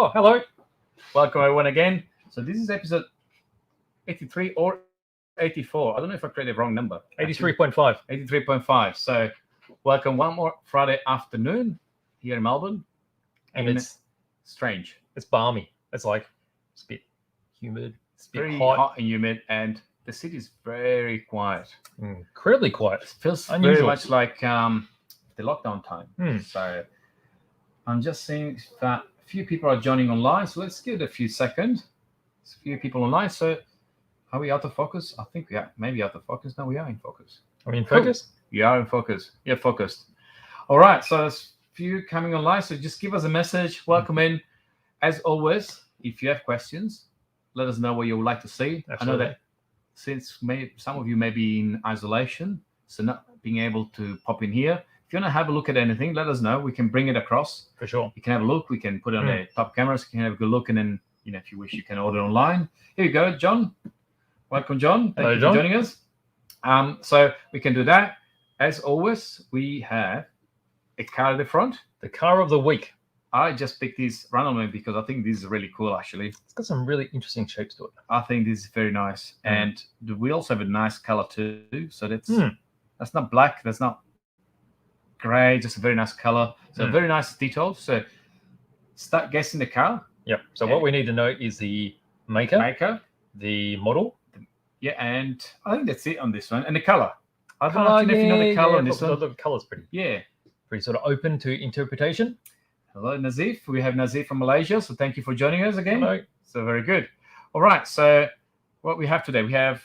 Oh, hello. Welcome everyone again. So this is episode 83 or 84. I don't know if I created the wrong number. 83.5. 83.5. So welcome one more Friday afternoon here in Melbourne. And it's strange. It's balmy. It's a bit humid. It's very hot and humid, and the city is very quiet. Incredibly quiet. It feels unusual. Very much like the lockdown time. So I'm just seeing that a few people are joining online. So let's give it a few seconds. There's a few people online. So are we out of focus? I think we are maybe out of focus. No, we are in focus. Are we in focus? Cool. We are in focus. Yeah, focused. All right. So there's a few coming online. So just give us a message. Welcome in. As always, if you have questions, let us know what you would like to see. Absolutely. I know that since some of you may be in isolation, so not being able to pop in here. If you want to have a look at anything, let us know. We can bring it across. For sure. You can have a look. We can put it on the top cameras. You can have a good look, and then if you wish, you can order online. Here you go, John. Welcome, John. Thank you for joining us. So we can do that. As always, we have a car at the front. The car of the week. I just picked this randomly because I think this is really cool, actually. It's got some really interesting shapes to it. I think this is very nice. And the wheels have a nice color too. So that's not black. That's not gray. Just a very nice color. So very nice detail. So start guessing the car. Yep. So what we need to know is the maker, the model. Yeah, and I think that's it on this one. And the color. I don't know if you know the color on this one. The color's pretty sort of open to interpretation. Hello, Nazif. We have Nazif from Malaysia, so thank you for joining us again. Hello. So very good. All right, so what we have today, we have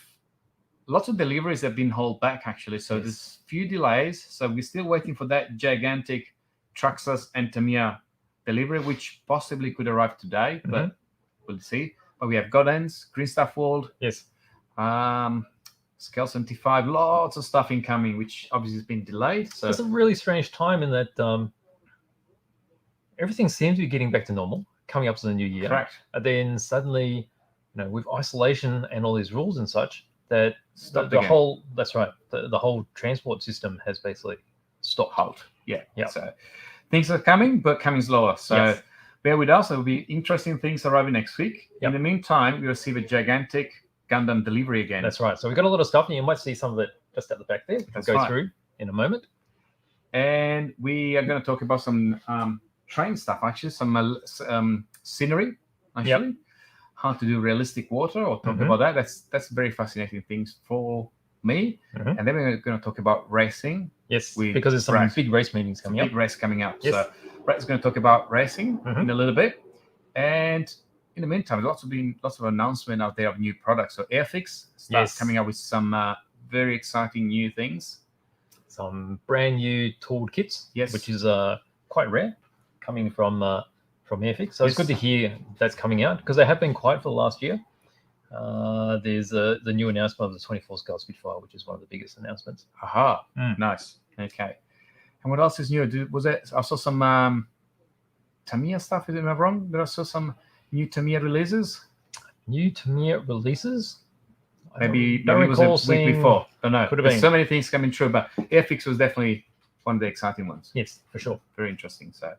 lots of deliveries that have been held back, actually. So there's few delays. So we're still waiting for that gigantic Traxxas and Tamiya delivery, which possibly could arrive today, but we'll see. But we have Godens, Green Stuff World. Yes. Scale 75, lots of stuff incoming, which obviously has been delayed. So it's a really strange time in that everything seems to be getting back to normal, coming up to the new year. Correct. And then suddenly, with isolation and all these rules and such, that the whole transport system has basically stopped. Halt. Yeah. So things are coming, but coming slower. So bear with us. There will be interesting things arriving next week. In the meantime, we receive a gigantic Gundam delivery again. That's right. So we've got a lot of stuff, and you might see some of it just at the back there. We'll go through in a moment. And we are going to talk about some train stuff, actually, some scenery, actually. How to do realistic water, or talk about that. That's very fascinating things for me. And then we're going to talk about racing. Yes, because there's some big race meetings coming up. Big race coming up. Yes. So Brett's going to talk about racing in a little bit. And in the meantime, there's also been lots of announcement out there of new products. So Airfix starts coming up with some very exciting new things. Some brand new tooled kits, which is quite rare, coming from Airfix. So it's good to hear that's coming out, because they have been quiet for the last year. There's the new announcement of the 24 scale Spitfire, which is one of the biggest announcements. Aha, nice. Okay. And what else is new? I saw some Tamiya stuff. Am I wrong? There I saw some new Tamiya releases. New Tamiya releases? Maybe it was a week before. I don't know. Could have There's been. So many things coming through, but Airfix was definitely one of the exciting ones. Yes, for sure. Very interesting. So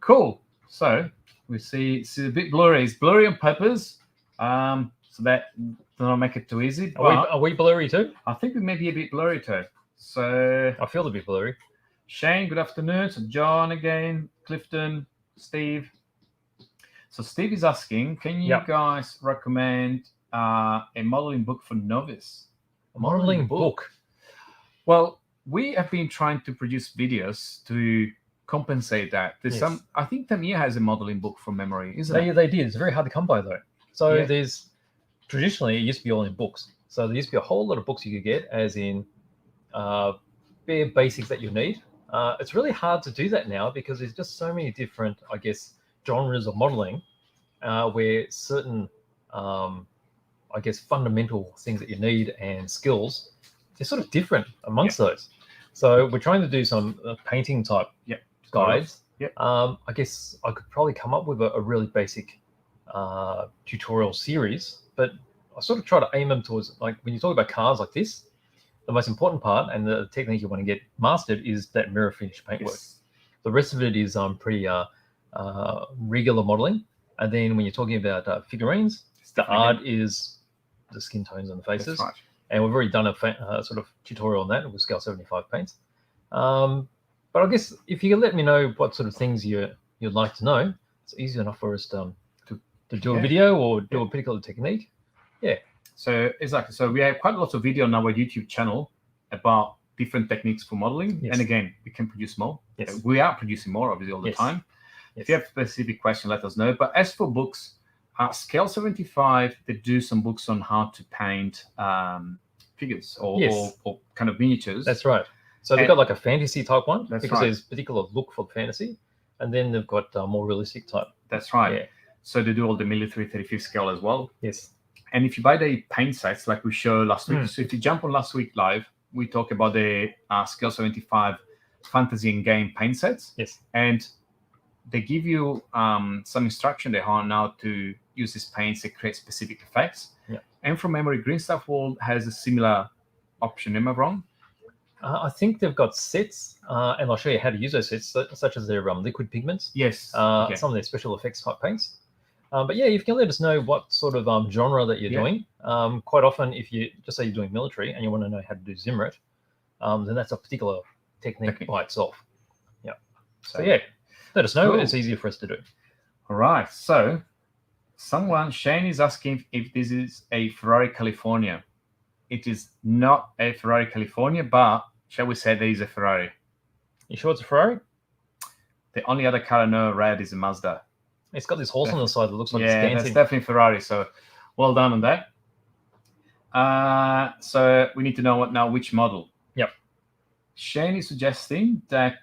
cool. So we see it's a bit blurry. It's blurry on purpose. So that does not make it too easy. Are we blurry too? I think we may be a bit blurry too. So I feel a bit blurry. Shane, good afternoon. So John again, Clifton, Steve. So Steve is asking, can you guys recommend a modeling book for novice? A modeling book? Well, we have been trying to produce videos to compensate that. There's I think Tamiya has a modeling book from memory, isn't it? They did. It's very hard to come by though. So traditionally it used to be all in books. So there used to be a whole lot of books you could get, as in bare basics that you need. It's really hard to do that now, because there's just so many different, I guess, genres of modeling where certain, fundamental things that you need and skills, they're sort of different amongst those. So we're trying to do some painting type guides. I guess I could probably come up with a really basic tutorial series, but I sort of try to aim them towards, like, when you talk about cars like this, the most important part and the technique you want to get mastered is that mirror finish paintwork. The rest of it is pretty regular modeling. And then when you're talking about figurines, the art is the skin tones on the faces. That's right. And we've already done a sort of tutorial on that with scale 75 paints. But I guess if you can let me know what sort of things you'd like to know, it's easy enough for us to do a video or do a particular technique. Yeah. So exactly. So we have quite a lot of video on our YouTube channel about different techniques for modeling. Yes. And again, we can produce more. Yes. We are producing more, obviously, all the time. Yes. If you have a specific question, let us know. But as for books, Scale 75, they do some books on how to paint figures or kind of miniatures. That's right. So they've got like a fantasy type one because right. there's particular look for fantasy. And then they've got more realistic type. That's right. Yeah. So they do all the military 35th scale as well. Yes. And if you buy the paint sets like we showed last week, so if you jump on last week live, we talk about the Scale 75 fantasy and game paint sets. Yes. And they give you some instruction there on how to use these paints to create specific effects. Yeah. And from memory, Green Stuff World has a similar option. Am I wrong? I think they've got sets, and I'll show you how to use those sets, such as their liquid pigments. Yes. Some of their special effects type paints. But yeah, if you can let us know what sort of genre that you're doing. Quite often, if you just say you're doing military and you want to know how to do Zimmerit, then that's a particular technique by itself. Yeah. So yeah, let us know. Cool. It's easier for us to do. All right. So Shane is asking if this is a Ferrari California. It is not a Ferrari California, but shall we say there is a Ferrari? You sure it's a Ferrari? The only other car I know red is a Mazda. It's got this horse on the side that looks like it's dancing. Yeah, that's definitely Ferrari. So well done on that. So we need to know which model. Yep. Shane is suggesting that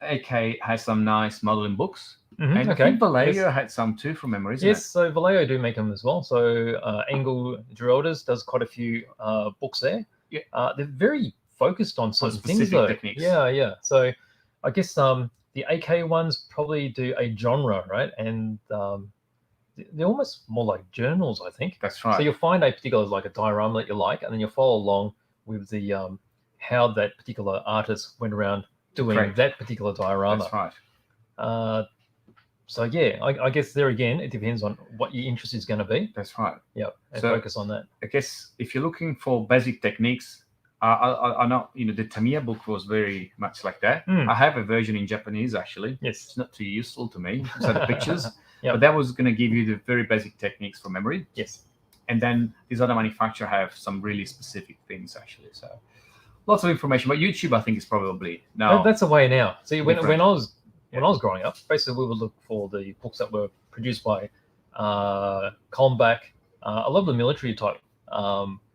AK has some nice modeling books. Mm-hmm. And I think Vallejo had some too from memory, isn't it? So Vallejo do make them as well. So Engel Geraldus does quite a few books there. Yeah. They're very focused on certain things though. Techniques. Yeah. So I guess the AK ones probably do a genre, right? And they're almost more like journals, I think. That's right. So you'll find a particular like a diorama that you like, and then you'll follow along with the how that particular artist went around doing that particular diorama. That's right. So yeah, I guess there again, it depends on what your interest is going to be. That's right. Yeah, and focus on that. I guess if you're looking for basic techniques, I know the Tamiya book was very much like that. I have a version in Japanese actually. Yes, it's not too useful to me. So the pictures, yep. But that was going to give you the very basic techniques from memory. Yes, and then these other manufacturers have some really specific things actually. So lots of information, but YouTube I think is probably now. That's the way now. See, when I was growing up, basically we would look for the books that were produced by Colmback, a lot of the military type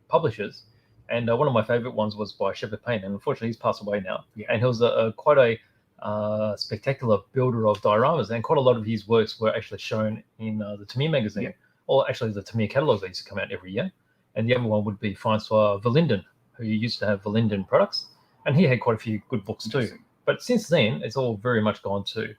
publishers, and one of my favorite ones was by Shepard Payne, and unfortunately he's passed away now. Yeah. And he was quite a spectacular builder of dioramas, and quite a lot of his works were actually shown in the Tamiya magazine, or actually the Tamiya catalogs that used to come out every year. And the other one would be Francois Verlinden, who used to have Verlinden products, and he had quite a few good books too. But since then, it's all very much gone to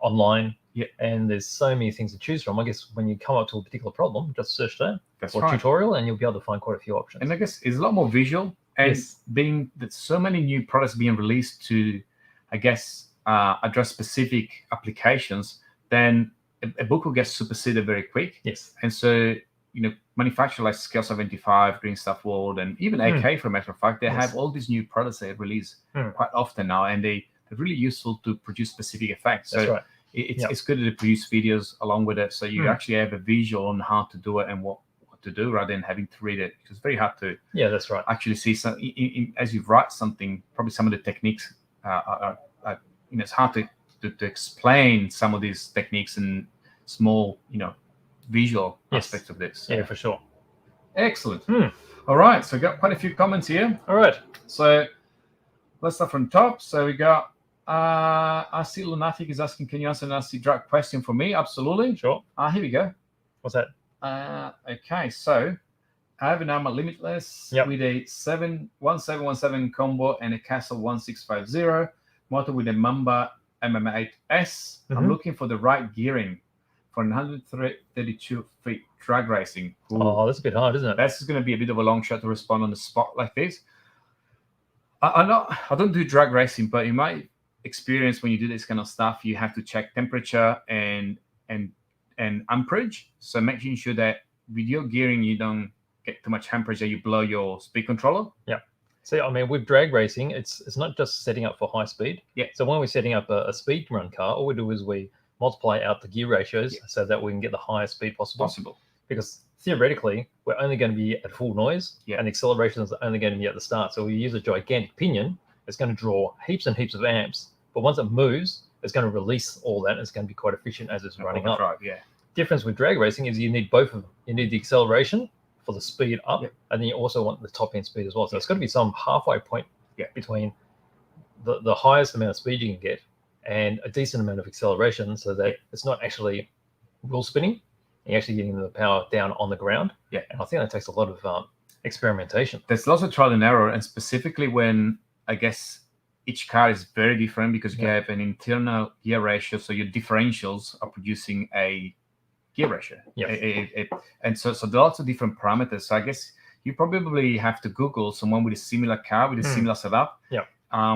online, and there's so many things to choose from. I guess when you come up to a particular problem, just search that tutorial, and you'll be able to find quite a few options. And I guess it's a lot more visual, and being that so many new products being released to, I guess, address specific applications, then a book will get superseded very quick. Yes. And so, manufacturers like Scale 75, Green Stuff World, and even AK, for a matter of fact, they have all these new products they release quite often now, and they're really useful to produce specific effects. That's right. It's good to produce videos along with it, so you actually have a visual on how to do it and what to do rather than having to read it. It's very hard to that's right. actually see some as you write something. Probably some of the techniques it's hard to explain some of these techniques in small visual aspects of this. Yeah, for sure. Excellent. All right, so we got quite a few comments here. All right, so let's start from top. So we got I see Lunatic is asking, can you answer an nasty drug question for me? Absolutely. Sure. Here we go. What's that? Okay, so I have an Armor Limitless with a 1717 combo and a Castle 1650 motor with a Mamba MM8S. I'm looking for the right gearing for 132 feet drag racing. Ooh. Oh, that's a bit hard, isn't it? That's going to be a bit of a long shot to respond on the spot like this. I don't do drag racing, but in my experience, when you do this kind of stuff, you have to check temperature and and amperage. So making sure that with your gearing, you don't get too much amperage that you blow your speed controller. Yeah. So, I mean, with drag racing, it's not just setting up for high speed. Yeah. So when we're setting up a speed run car, all we do is we multiply out the gear ratios so that we can get the highest speed possible. Because theoretically, we're only going to be at full noise, and the acceleration is only going to be at the start. So we use a gigantic pinion. It's going to draw heaps and heaps of amps. But once it moves, it's going to release all that. And it's going to be quite efficient as it's running up. Right, yeah. Difference with drag racing is you need both of them. You need the acceleration for the speed up, and then you also want the top end speed as well. So it's got to be some halfway point between the highest amount of speed you can get and a decent amount of acceleration, so that it's not actually wheel spinning. You're actually getting the power down on the ground. Yeah, and I think that takes a lot of experimentation. There's lots of trial and error, and specifically when I guess each car is very different because you have an internal gear ratio, so your differentials are producing a gear ratio. And so there are lots of different parameters. So I guess you probably have to Google someone with a similar car with a similar setup,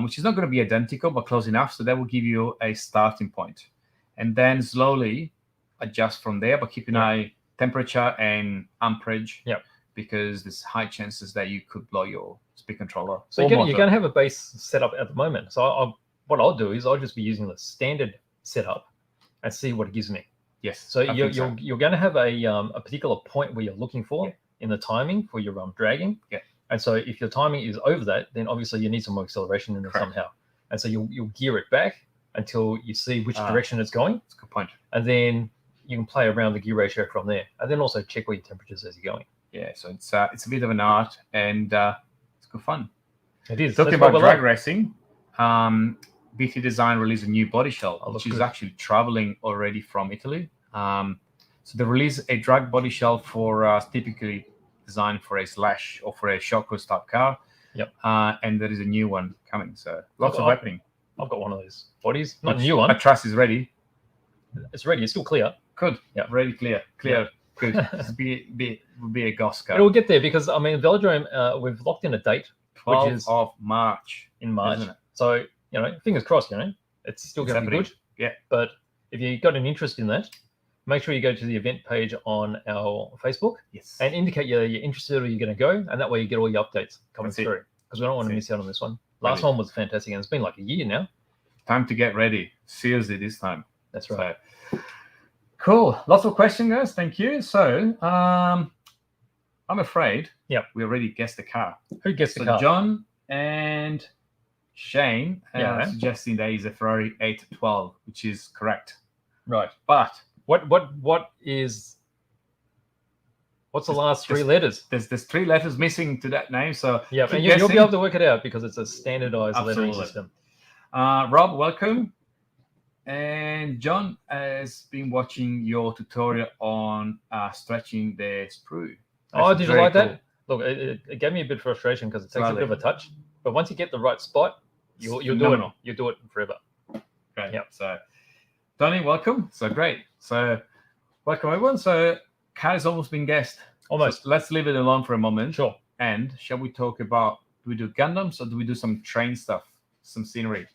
which is not going to be identical but close enough. So that will give you a starting point, and then slowly adjust from there. But keep an eye temperature and amperage, because there's high chances that you could blow your speed controller. So you're going to have a base setup at the moment. So what I'll do is I'll just be using the standard setup and see what it gives me. Yes. So you're going to have a particular point where you're looking for in the timing for your dragging. Yeah. And so if your timing is over that, then obviously you need some more acceleration in there somehow. And so you'll gear it back until you see which direction it's going. That's a good point. And then you can play around the gear ratio from there, and then also check where your temperatures as you're going. Yeah. So it's a bit of an art, and it's good fun. It is. Talking about drag racing, BT Design released a new body shell, which is actually traveling already from Italy. So they released a drag body shell for typically designed for a slash or for a showcase type car. Yep. And there is a new one coming. So lots of happening. I've got one of those bodies. Not a new one. I trust is ready. It's ready. It's still clear. Good. Yeah. Ready, clear. Good. It'll be a Goss car. It'll get there because I mean Velodrome. We've locked in a date, 12th which is of March. In March. Isn't it? So fingers crossed. It's still going to be good. Yeah. But if you got an interest in that, make sure you go to the event page on our Facebook. Yes. And indicate you're interested or you're going to go, and that way you get all your updates coming through. Because we don't want to miss out on this one. Last one was fantastic, and it's been like a year now. Time to get ready. Seriously, this time. That's right. So, cool. Lots of questions, guys. Thank you. So, I'm afraid we already guessed the car. Who guessed the car? John and Shane are suggesting that is a Ferrari 812, which is correct. Right. But what's the last three letters? There's 3 letters missing to that name. So and you'll be able to work it out because it's a standardized lettering system. Rob, welcome. And John has been watching your tutorial on stretching the sprue. Did you like that? Look, it gave me a bit of frustration because it takes a bit of a touch. But once you get the right spot, you'll do it. You'll do it forever. Great. Yep. So, Tony, welcome. So great. So, welcome everyone. So, car has almost been guessed. Almost. So let's leave it alone for a moment. Sure. And shall we talk about? Do we do Gundams or do we do some train stuff, some scenery?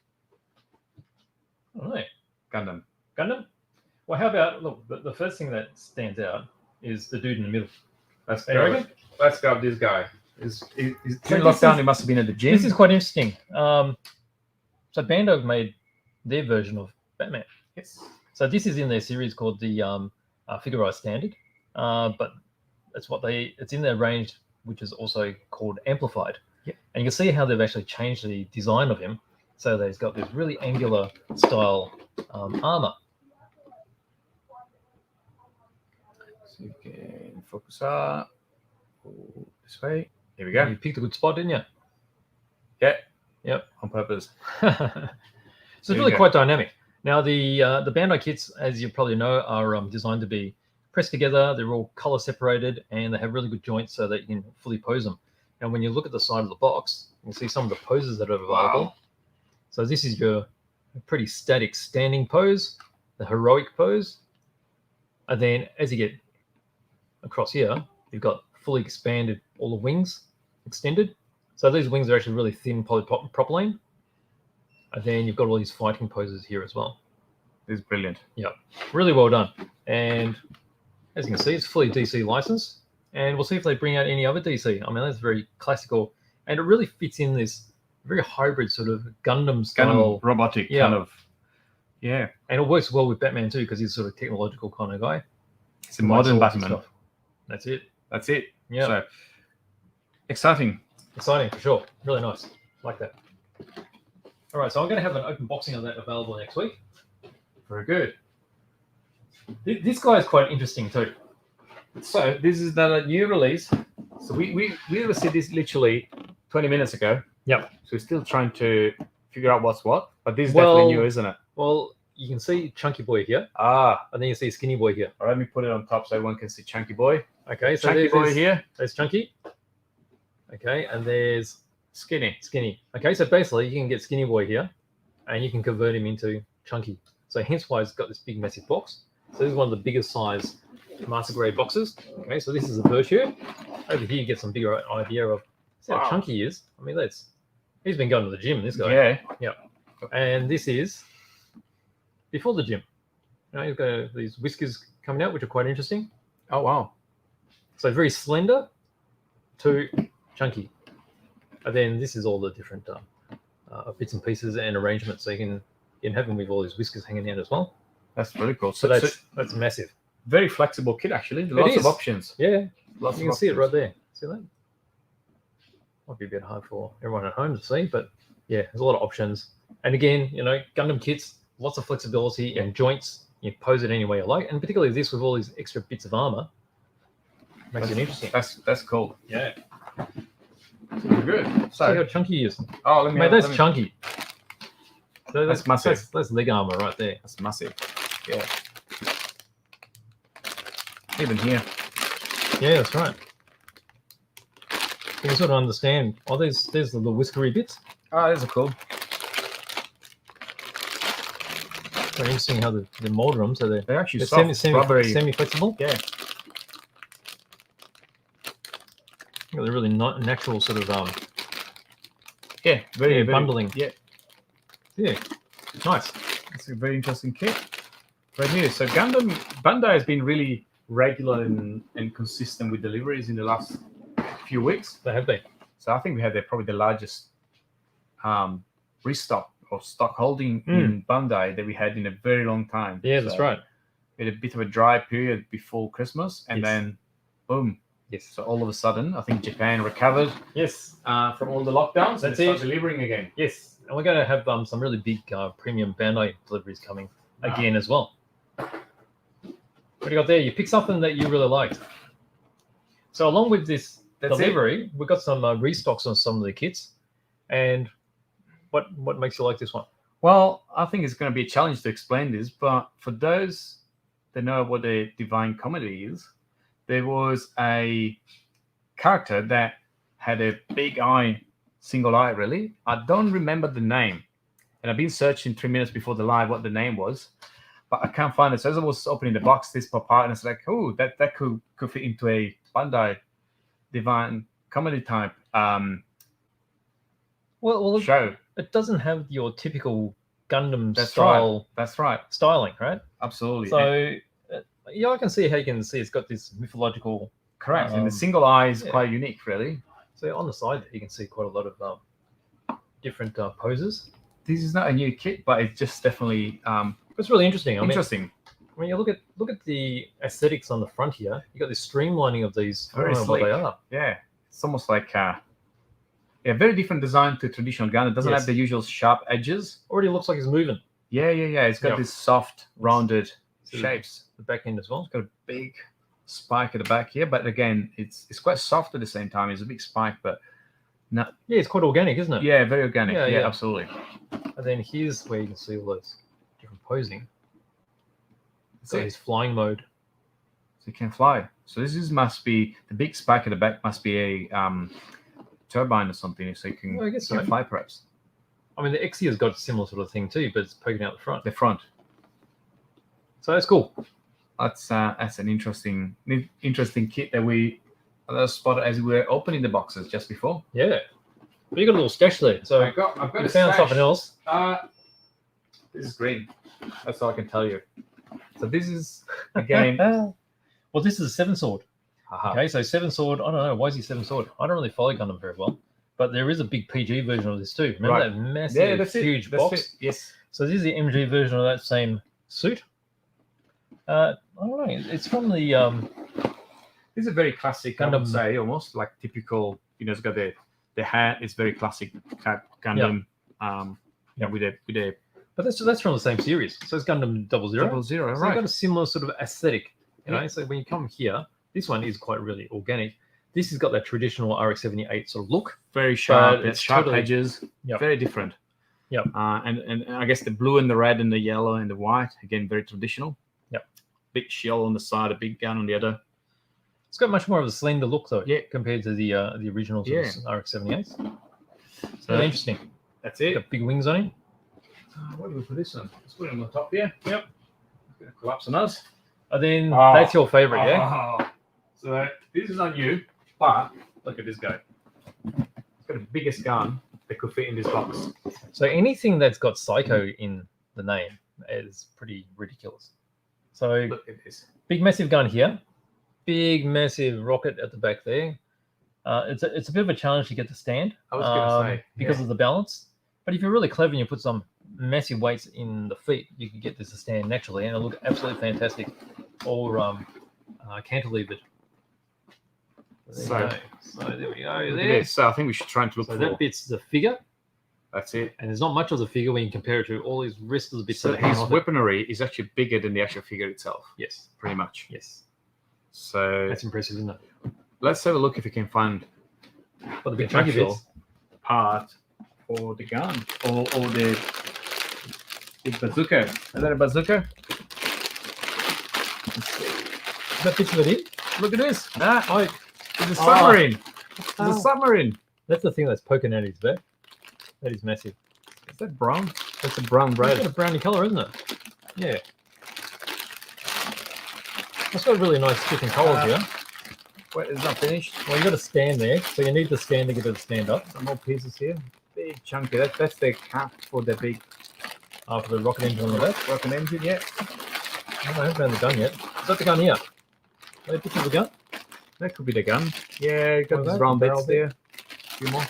All right. Gundam. Well, how about the first thing that stands out is the dude in the middle. Let's go. This guy. He's during lockdown. He must have been at the gym. This is quite interesting. So Bandai made their version of Batman. Yes. So this is in their series called the Figurized Standard, but it's in their range, which is also called Amplified. Yeah. And you can see how they've actually changed the design of him, so that he's got this really angular style armor. So you can focus up this way. Here we go. You picked a good spot, didn't you? Yeah. Yep. On purpose. So it's really quite dynamic. Now the Bandai kits, as you probably know, are designed to be pressed together. They're all color separated, and they have really good joints so that you can fully pose them. And when you look at the side of the box, you can see some of the poses that are available. Wow. So this is your pretty static standing pose, the heroic pose. And then as you get across here, you've got fully expanded, all the wings extended. So these wings are actually really thin polypropylene. And then you've got all these fighting poses here as well. This is brilliant. Really well done. And as you can see, it's fully DC licensed. And we'll see if they bring out any other DC. I mean, that's very classical. And it really fits in this very hybrid sort of Gundam style. Gundam robotic kind of. Yeah. And it works well with Batman too, because he's sort of technological kind of guy. It's a modern Batman. That's it. That's it. Yeah. So, exciting. Exciting for sure. Really nice. Like that. All right, so I'm going to have an open boxing of that available next week. Very good. This guy is quite interesting too. So this is the new release. So we received this literally 20 minutes ago. Yep. So we're still trying to figure out what's what. But this is definitely new, isn't it? Well, you can see Chunky Boy here. And then you see Skinny Boy here. All right, let me put it on top so everyone can see Chunky Boy. Okay, so Chunky Boy here. There's Chunky. Okay, and there's Skinny. Okay, so basically you can get Skinny Boy here and you can convert him into Chunky. So hence why it's got this big massive box. So this is one of the biggest size master grade boxes. Okay, so this is the Virtue. Over here you get some bigger idea of how chunky he is. I mean, he's been going to the gym, this guy. Yeah. And this is before the gym. You know, he's got these whiskers coming out, which are quite interesting. Oh, wow. So very slender to chunky. And then this is all the different bits and pieces and arrangements. So you can have him with all these whiskers hanging out as well. That's really cool. So that's massive. Very flexible kit, actually. Lots of options. Yeah. Lots you can see it right there. See that? Might be a bit hard for everyone at home to see, but yeah, there's a lot of options. And again, you know, Gundam kits, lots of flexibility and joints. You pose it any way you like. And particularly this with all these extra bits of armor makes it interesting. That's cool. Yeah. Super good. So see how chunky he is. Oh, that's chunky. So that's massive. That's leg armor right there. That's massive. Yeah. Even here. Yeah, that's right. You can sort of understand. Oh, there's the whiskery bits. Oh, those are cool. Very interesting how they mold them. So they're actually soft, semi-flexible. Yeah. They're really not natural sort of very bundling. Yeah. Nice. It's a very interesting kit. Right here. So Bandai has been really regular and consistent with deliveries in the last few weeks. They have been. So I think we had probably the largest restock or stock holding in Bandai that we had in a very long time. Yeah, that's right. We had a bit of a dry period before Christmas, and then boom. Yes. So all of a sudden, I think Japan recovered. Yes. From all the lockdowns. That's and delivering again. Yes. And we're going to have some really big premium Bandai deliveries coming again as well. What do you got there? You picked something that you really liked. So along with this delivery, we've got some restocks on some of the kits. And what makes you like this one? Well, I think it's going to be a challenge to explain this, but for those that know what a Divine Comedy is, there was a character that had a big eye, single eye, really. I don't remember the name. And I've been searching 3 minutes before the live what the name was, but I can't find it. So as I was opening the box, this popped out, and it's like, oh, that could fit into a Bandai Divine Comedy type show. It doesn't have your typical Gundam style. That's right. Styling, right? Absolutely. So I can see how you can see it's got this mythological. Correct. And the single eye is quite unique, really. So on the side, you can see quite a lot of different poses. This is not a new kit, but it's just definitely it's really interesting. Interesting. I mean, you look at the aesthetics on the front here. You got this streamlining of these. Very slick. What they are. Yeah, it's almost like very different design to traditional gun. It doesn't have the usual sharp edges. Already looks like it's moving. Yeah. It's got this soft, rounded shapes. The back end as well. It's got a big spike at the back here, but again, it's quite soft at the same time. It's a big spike, but not. Yeah, it's quite organic, isn't it? Yeah, very organic. Yeah, absolutely. And then here's where you can see all those different posing. So his flying mode. So he can fly. So must be the big spike at the back. Must be a turbine or something, so you can fly, perhaps. I mean, the Exia's got a similar sort of thing too, but it's poking out the front. The front. So that's cool. That's an interesting kit that we spotted as we were opening the boxes just before. Yeah. But you got a little stash there. So I've got found something else. This is green. That's all I can tell you. So this is again. Well, this is a 7 sword. Haha. Okay, so 7 sword. I don't know why is he 7 sword. I don't really follow Gundam very well, but there is a big PG version of this too. Remember Right. that massive, that's huge it. That's box? it. Yes. So this is the MG version of that same suit. I don't know. It's from the This is a very classic, I would Gundam. say, almost like typical. It's got the hat. It's very classic Gundam. With a But that's from the same series. So it's Gundam 00. 00, So right? they've got a similar sort of aesthetic. Yeah. So when you come here, this one is quite really organic. This has got that traditional RX-78 sort of look. Very sharp. But it's sharp totally- edges. Yep. Very different. Yep. And I guess the blue and the red and the yellow and the white again very traditional. Yep. Big shell on the side, a big gun on the other. It's got much more of a slender look though, Yeah. compared to the original sort of RX-78s. So Really interesting. that's it. Got big wings on him. Where do we put this on? Let's put it on the top here. Yep. It's gonna collapse on us. And then Oh. that's your favorite, yeah? Oh. So this is on you, but look at this guy. It's got the biggest gun that could fit in this box. So anything that's got Psycho in the name is pretty ridiculous. So Look at this. big massive gun here, big massive rocket at the back there. It's a bit of a challenge to get to stand. I was gonna say, because yeah. of the balance. But if you're really clever and you put some massive weights in the feet, you can get this to stand naturally, and it'll look absolutely fantastic. Or cantilevered. So there we go. Look at There. this. So I think we should try and look So for. that bit's the figure, That's it. and there's not much of the figure when you compare it to all these rest of the bits So that hang his off it. weaponry is actually bigger than the actual figure itself, Yes, pretty much. yes, So that's impressive, isn't it? let's have a look if we can find But the the big chunky actual bits. part for the gun or the big bazooka. Is that a bazooka? Is that picture of it in? Look at this. Oh, It's a submarine. It's Oh. a submarine. that's the thing that's poking at his back. That is massive. Is that brown? That's a brown It's red. got a browny colour, isn't it? Yeah. It's got really nice different colours here. Wait, it's not finished. Well, you got to stand there, so you need the stand to get it to stand up. Some more pieces here. Big chunky. That's the cap for the big For the rocket engine on the left. rocket engine. Yeah. I haven't found the gun yet. Is that the gun here? Wait, picture of the gun? That could be the gun. Yeah, got What is these that? round The barrel bits there. A few more.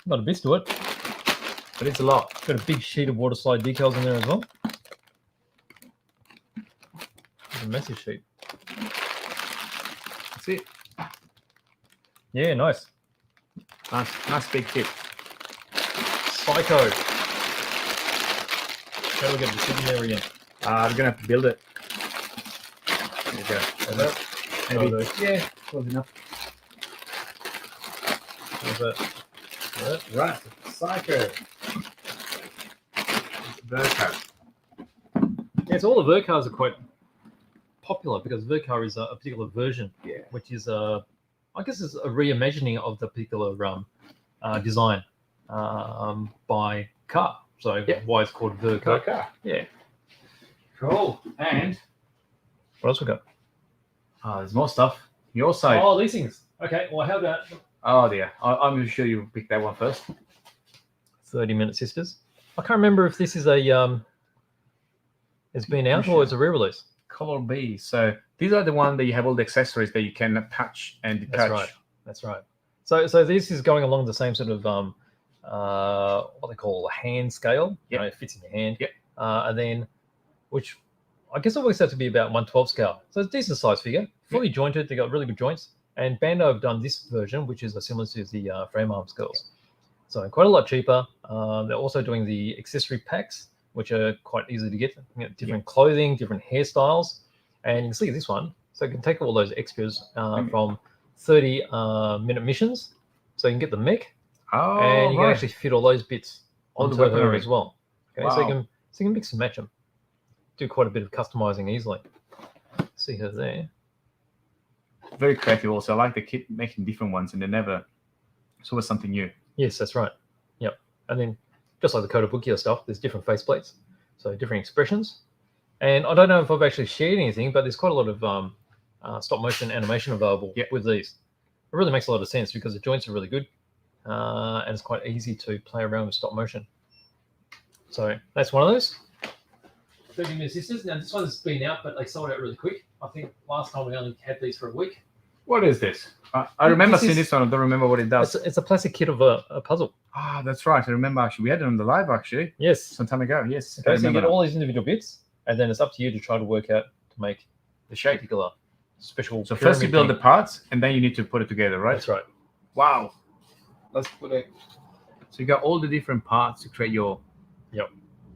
Not a bit to it. But it's a lot. Got a big sheet of water slide decals in there as well. It's a massive sheet. That's it. Yeah, nice. Nice big kit. Psycho. How do we get the sitting there again? I'm gonna have to build it. There you go. Like that? Maybe. Oh, Yeah, close enough. How's that? Like that? Right, Psycho. Verco. Yeah, so all the Vercars are quite popular because Vercar is a particular version, Yeah. which is I guess it's a reimagining of the particular design by car. So Yeah. why it's called Vercar. Verco. Yeah. Cool. And What else we got? there's more stuff. Your side. Oh, these things. Okay, well, how about Oh dear. I'm gonna show you pick that one first. 30-minute sisters? I can't remember if this is a it's been out or it's a re-release. Color B. So these are the one that you have all the accessories that you can attach and detach. That's right. That's right. So this is going along the same sort of what they call a hand scale. Yep. It fits in your hand. Yep. And then, which I guess it works out to be about 1/12 scale. So it's a decent size figure, fully jointed. They got really good joints. And Bandai have done this version, which is similar to the frame arms girls. So quite a lot cheaper. They're also doing the accessory packs, which are quite easy to get. You get different clothing, different hairstyles, and you can see this one. So you can take all those extras from 30-minute missions. So you can get the mech, Oh, and you can right. actually fit all those bits All the onto her weaponry. as well. Okay, so you Wow. can mix and match them. Do quite a bit of customizing easily. See her there. Very creative. Also, I like the kit making different ones, and it's always something new. Yes, that's right. Yep. And then just like the Kotobukiya stuff, there's different faceplates, so different expressions. And I don't know if I've actually shared anything, but there's quite a lot of stop motion animation available with these. It really makes a lot of sense because the joints are really good, and it's quite easy to play around with stop motion. So that's one of those. 30-minute sisters. Now this one's been out, but they sold out really quick. I think last time we only had these for a week. What is this? I remember seeing this one. I don't remember what it does. It's a plastic kit of a puzzle. Ah, that's right. I remember actually. We had it on the live actually. Yes. Some time ago. Yes. Okay, so you get all these individual bits, and then it's up to you to try to work out to make the shape particular special. So first you build the parts, and then you need to put it together, right? That's right. Wow. Let's put it. So you got all the different parts to create your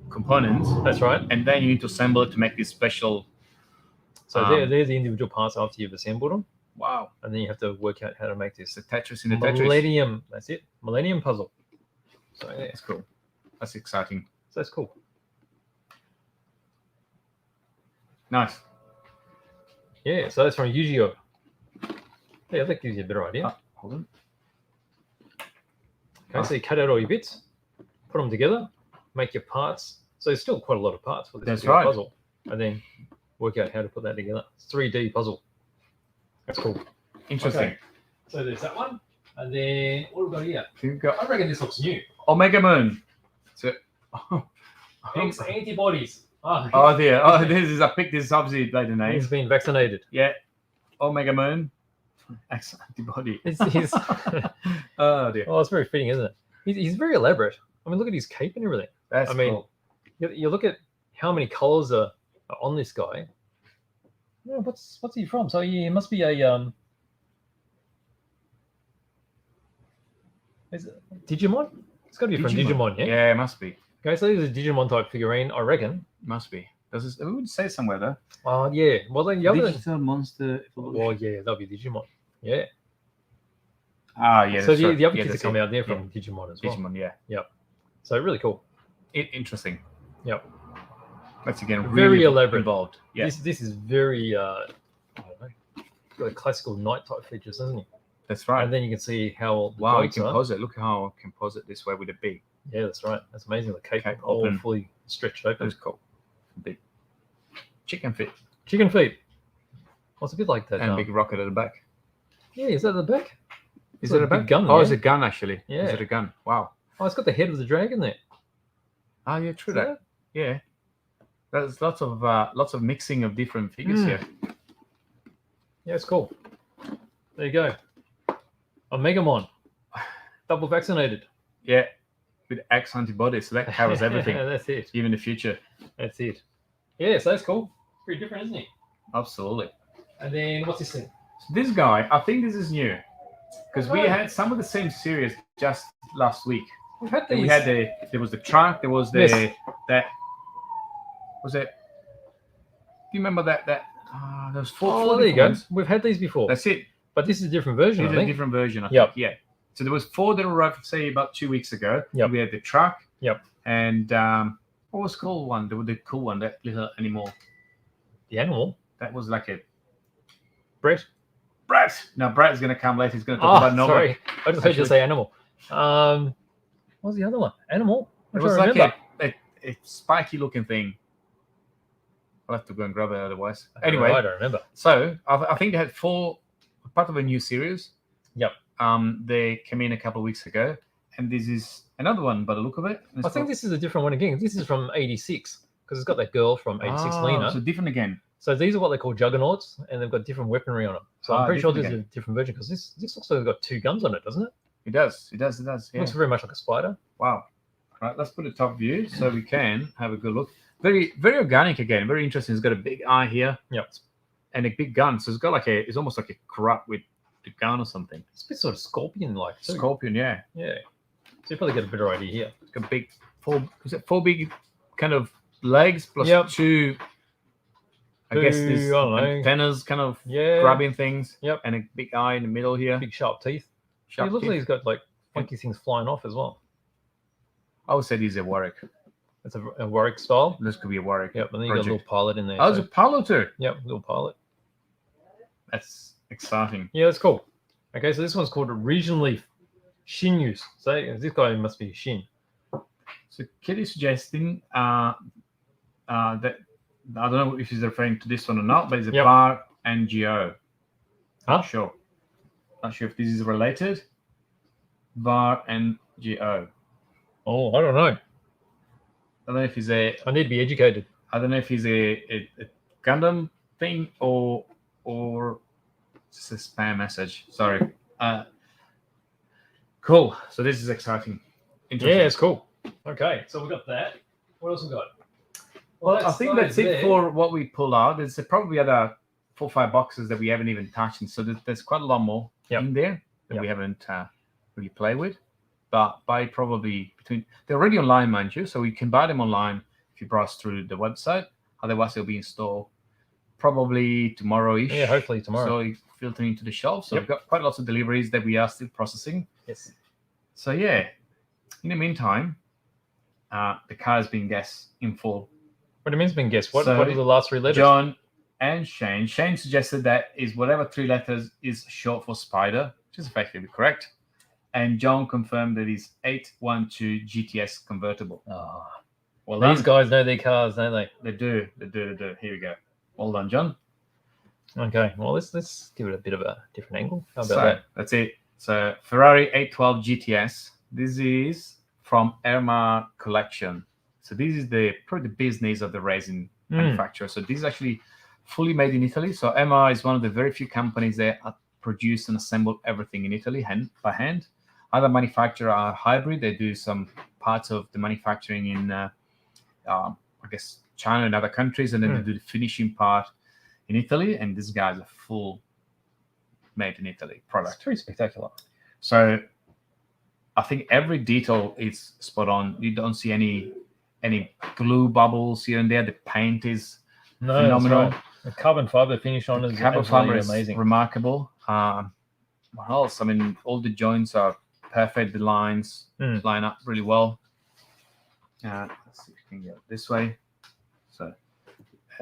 components. That's right. And then you need to assemble it to make this special. So they're the individual parts after you've assembled them. Wow. And then you have to work out how to make this. The Tetris in the Tetris. Millennium. That's it. Millennium puzzle. So yeah. That's cool. That's exciting. So that's cool. Nice. Yeah, so that's from Yu-Gi-Oh. Yeah, that gives you a better idea. Hold on. Okay, so you cut out all your bits, put them together, make your parts. So there's still quite a lot of parts for this puzzle. And then work out how to put that together. It's 3D puzzle. That's cool. Interesting. Okay. So there's that one. And then what have we got here? You've got I reckon this looks new. Omega Moon. So, Antibodies. Oh dear. Oh, this is, I picked this obviously by the name. He's been vaccinated. Yeah. Omega Moon. Antibody. He's Oh dear. Oh, it's very fitting, isn't it? He's very elaborate. I mean, look at his cape and everything. That's cool. You look at how many colors are on this guy. Yeah, what's he from? So he must be a is it Digimon? It's got to be from Digimon, yeah. Yeah, it must be. Okay, so this is a Digimon type figurine, I reckon. Must be. Does it would say somewhere though? Yeah. Well, then the other Digital monster. Well, yeah, that'll be Digimon. Yeah. Ah, yeah. So the right. other kids that come out there from Digimon as well. Digimon, yeah. Yep. So really cool. Interesting. Yep. That's again Very really elaborate. Involved. Yeah. This is very I don't know, like classical knight type features, isn't it? That's right. And then you can see how the wow, you joints can are. pose it. Look how I can pose it this way with a B. Yeah, that's right. That's amazing. The cape all open. fully stretched open. That's cool. Big chicken feet. Chicken feet. Well, it's a bit like that. And big rocket at the back. Yeah, is that the back? Is it a big gun? Oh, yeah? it's a gun actually. Yeah. Is it a gun? Wow. Oh, it's got the head of the dragon there. Oh, yeah, true Is that. Yeah. There's lots of mixing of different figures here. Yeah, it's cool. There you go. Omegamon. Double vaccinated. Yeah. With X antibodies, so that covers everything. That's it. Even the future. That's it. Yeah, so that's cool. Pretty different, isn't it? Absolutely. And then what's this thing? So this guy, I think this is new. Because we had some of the same series just last week. We've had these. We had there was the trunk, there was the that was it. Do you remember that there was four there you go. ones. We've had these before. That's it. But this is a different version, This I is a think. different version, I Yep. think. Yeah. So there was 4 that arrived, say, about 2 weeks ago. Yep. We had the truck. Yep. And what was the cool one? The cool one, that little animal. The animal. That was like a Brett. Brett. Now Brett's gonna come later. He's gonna talk about Nova. Sorry. I just heard you say animal. What was the other one? Animal? It was like a spiky looking thing. I'll have to go and grab it otherwise. Anyway, I don't remember. So I think they had 4 part of a new series. Yep. They came in a couple of weeks ago, and this is another one by the look of it. I think this is a different one again. This is from '86 because it's got that girl from '86, Lena. So different again. So these are what they call Juggernauts, and they've got different weaponry on them. So I'm pretty sure this is a different version because this looks like it's got 2 guns on it, doesn't it? It does. Yeah. It looks very much like a spider. Wow. Right, let's put a top view so we can have a good look. Very, very organic again. Very interesting. It's got a big eye here. Yep. And a big gun. So it's got it's almost like a corrupt with the gun or something. It's a bit sort of scorpion-like. Too. Scorpion, yeah. Yeah. So you probably get a better idea here. It's got big 4 big kind of legs plus 2. I guess these antennas kind of grabbing things. Yep. And a big eye in the middle here. Big sharp teeth. It looks like he's got like funky things flying off as well. I would say he's a Warwick. It's a Warwick style. This could be a Warwick. Yep. And then you got a little pilot in there. Oh, there's a pilot too. Yep, little pilot. That's exciting. Yeah, that's cool. Okay, so this one's called a Region Leaf Shinyus. So this guy must be Shin. So Kid is suggesting that I don't know if he's referring to this one or not, but it's a VAR and GO. Huh? Sure. Not sure if this is related. VAR and GO. Oh, I don't know. don't know if he's a. I need to be educated. I don't know if he's a Gundam thing or just a spam message. Sorry. Cool. So this is exciting. Yeah, it's cool. Okay, so we got that. What else we got? Well, I think that's it for what we pull out. There's probably other 4 or 5 boxes that we haven't even touched, and so there's quite a lot more in there that we haven't really played with. But by probably they're already online, mind you, so you can buy them online if you browse through the website. Otherwise, they'll be in store probably tomorrow-ish. Yeah, hopefully tomorrow. So you filter into the shelf. So we've got quite lots of deliveries that we are still processing. Yes. So yeah, in the meantime, the car has been guessed in full. What it means been guessed? What are the last 3 letters? John and Shane. Shane suggested that is whatever 3 letters is short for Spider, which is effectively correct. And John confirmed that it's 812 GTS convertible. Oh, well these done. guys know their cars, don't they? They do. Here we go. Well done, John. Okay, well let's give it a bit of a different angle. How about that? That's it. So Ferrari 812 GTS. This is from Erma Collection. So this is probably the business of the racing manufacturer. So this is actually fully made in Italy. So Erma is one of the very few companies that produce and assemble everything in Italy by hand. Other manufacturers are hybrid. They do some parts of the manufacturing in, I guess, China and other countries, and then they do the finishing part in Italy. And this guy's a full made in Italy product. It's pretty spectacular. So I think every detail is spot on. You don't see any glue bubbles here and there. The paint is phenomenal. Right. The carbon fiber finish on is carbon fiber amazing. Is remarkable. What else? I mean, all the joints are perfect. The lines line up really well. Let's see if we can get this way. So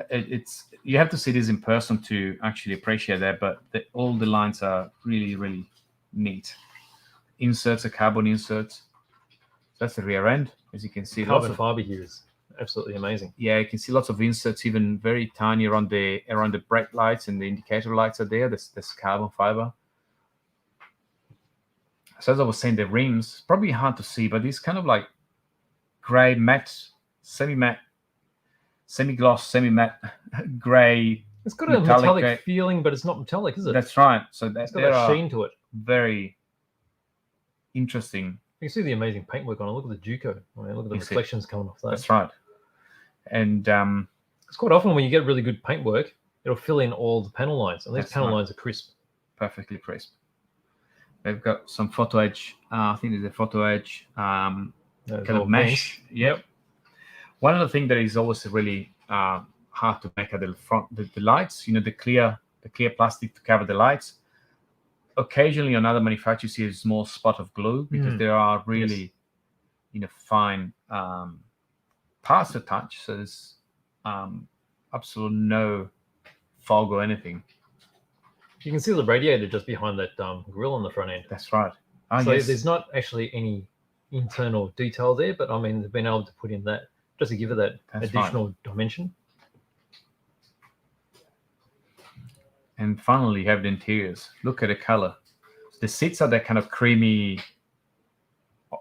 it's you have to see this in person to actually appreciate that. But all the lines are really, really neat. Inserts are carbon inserts. That's the rear end, as you can see. Carbon fiber here is absolutely amazing. Yeah, you can see lots of inserts, even very tiny around the brake lights, and the indicator lights are there. There's carbon fiber. So as I was saying, the rims probably hard to see, but these kind of like gray matte, semi-matte, semi-gloss, semi-matte, gray. It's got a metallic feeling, but it's not metallic, is it? That's right. So it's got a sheen to it. Very interesting. You can see the amazing paintwork on it. Look at the Juco. I mean, look at the reflections coming off that. That's right. And it's quite often when you get really good paintwork, it'll fill in all the panel lines, and these panel lines are crisp. Perfectly crisp. They've got some photo edge. I think there's a photo edge kind of mesh. Yep. One of the things that is always really hard to make are the lights. You know, the clear plastic to cover the lights. Occasionally, on other manufacturers, you see a small spot of glue because there are really, fine parts to touch. So there's absolutely no fog or anything. You can see the radiator just behind that grill on the front end. That's right. So there's not actually any internal detail there, but I mean, they've been able to put in that just to give it that additional dimension. And finally, you have the interiors. Look at the color. The seats are that kind of creamy,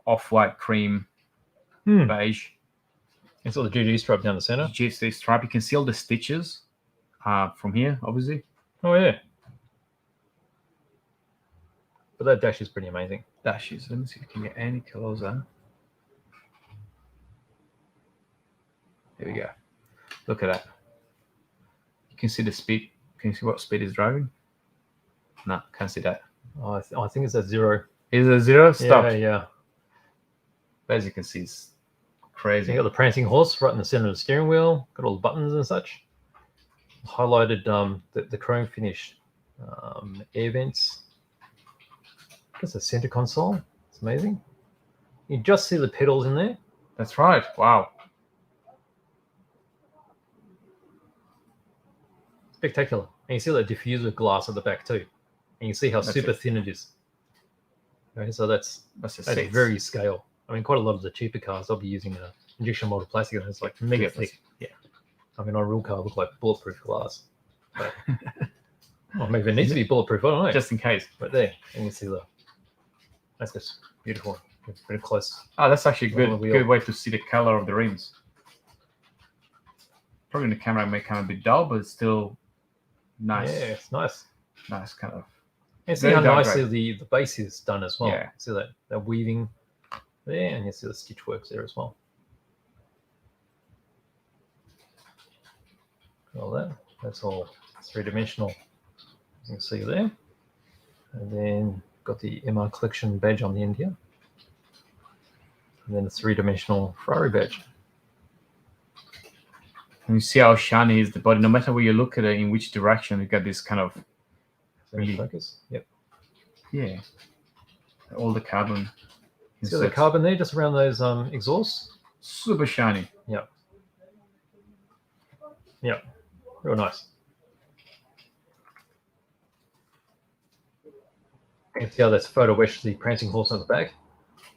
off-white cream, beige. And so the GG stripe down the center. GG stripe. You can see all the stitches from here, obviously. Oh, yeah. But that dash is pretty amazing. Dashes. Let me see if we can get any closer. There we go. Look at that. You can see the speed. Can you see what speed is driving? No, can't see that. Oh, I think it's at 0. Is it 0? Stop. Yeah. As you can see, it's crazy. You got the prancing horse right in the center of the steering wheel. Got all the buttons and such. Highlighted the chrome finish air vents. That's a center console. It's amazing. You just see the pedals in there. That's right. Wow. Spectacular. And you see that diffuser glass at the back too. And you see how super thin it is. Okay, so that's very scale. I mean, quite a lot of the cheaper cars, they'll be using an injection molded plastic, and it's like mega thick. Yeah. I mean, on a real car, it looks like bulletproof glass. But, well, maybe it needs to be bulletproof. I don't know. Just in case. Right there. And you see that's just beautiful. It's pretty close. Oh, that's actually a good way to see the color of the rims. Probably in the camera it may come a bit dull, but it's still nice. Yeah, it's nice. Nice kind of. And see Very how dark nicely the base is done as well. Yeah. See that weaving there, and you see the stitch works there as well. All that's all 3-dimensional. You can see there. And then got the MR collection badge on the end here. And then the 3-dimensional Ferrari badge. And you see how shiny is the body. No matter where you look at it, in which direction, you got this kind of really focus. Yep. Yeah. All the carbon. See the carbon there, just around those exhausts. Super shiny. Yep. Yep. Real nice. You can see how that's photo etched the prancing horse on the back.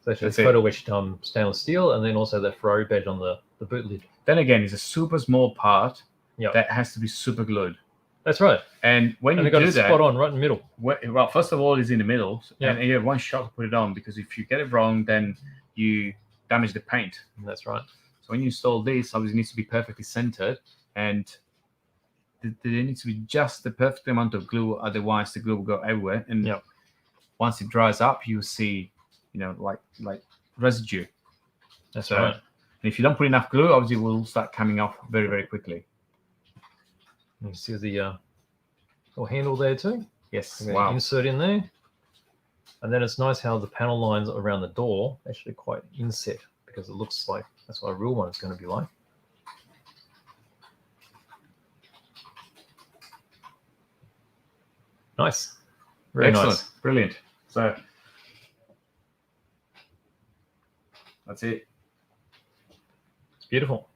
So actually, it's photo etched stainless steel, and then also that Ferrari badge on the boot lid. Then again, it's a super small part Yep. that has to be super glued. That's right. And when you got do it that, spot on right in the middle. well, first of all, it's in the middle, Yeah. and you have one shot to put it on, because if you get it wrong, then you damage the paint. That's right. So when you install this, obviously it needs to be perfectly centered, and there needs to be just the perfect amount of glue, otherwise the glue will go everywhere. And Yep. once it dries up, you see, like residue. That's So, right. and if you don't put enough glue, obviously it will start coming off very, very quickly. You see the little handle there too. Yes. Wow. Insert in there. And then it's nice how the panel lines around the door actually quite inset, because it looks like that's what a real one is going to be like. Nice. Very Excellent. nice. Brilliant. So that's it. It's beautiful.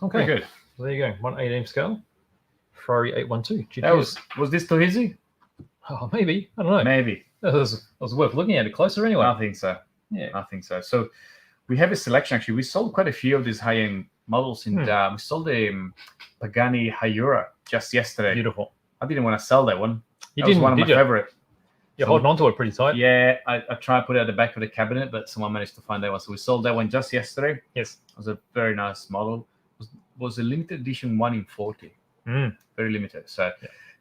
Okay. Very good. There you go. 1/18 scale. Ferrari 812. That was this too easy? Oh, maybe. I don't know. Maybe. It was worth looking at it closer anyway. I think so. Yeah. I think so. So we have a selection, actually. We sold quite a few of these high-end models. And we sold the Pagani Hyura just yesterday. Beautiful. I didn't want to sell that one. You That didn't, was one of my did you? favorite. You're holding on to it pretty tight. Yeah, I tried to put it at the back of the cabinet, but someone managed to find that one. So we sold that one just yesterday. Yes. It was a very nice model. It was a limited edition 1 in 40. Very limited. So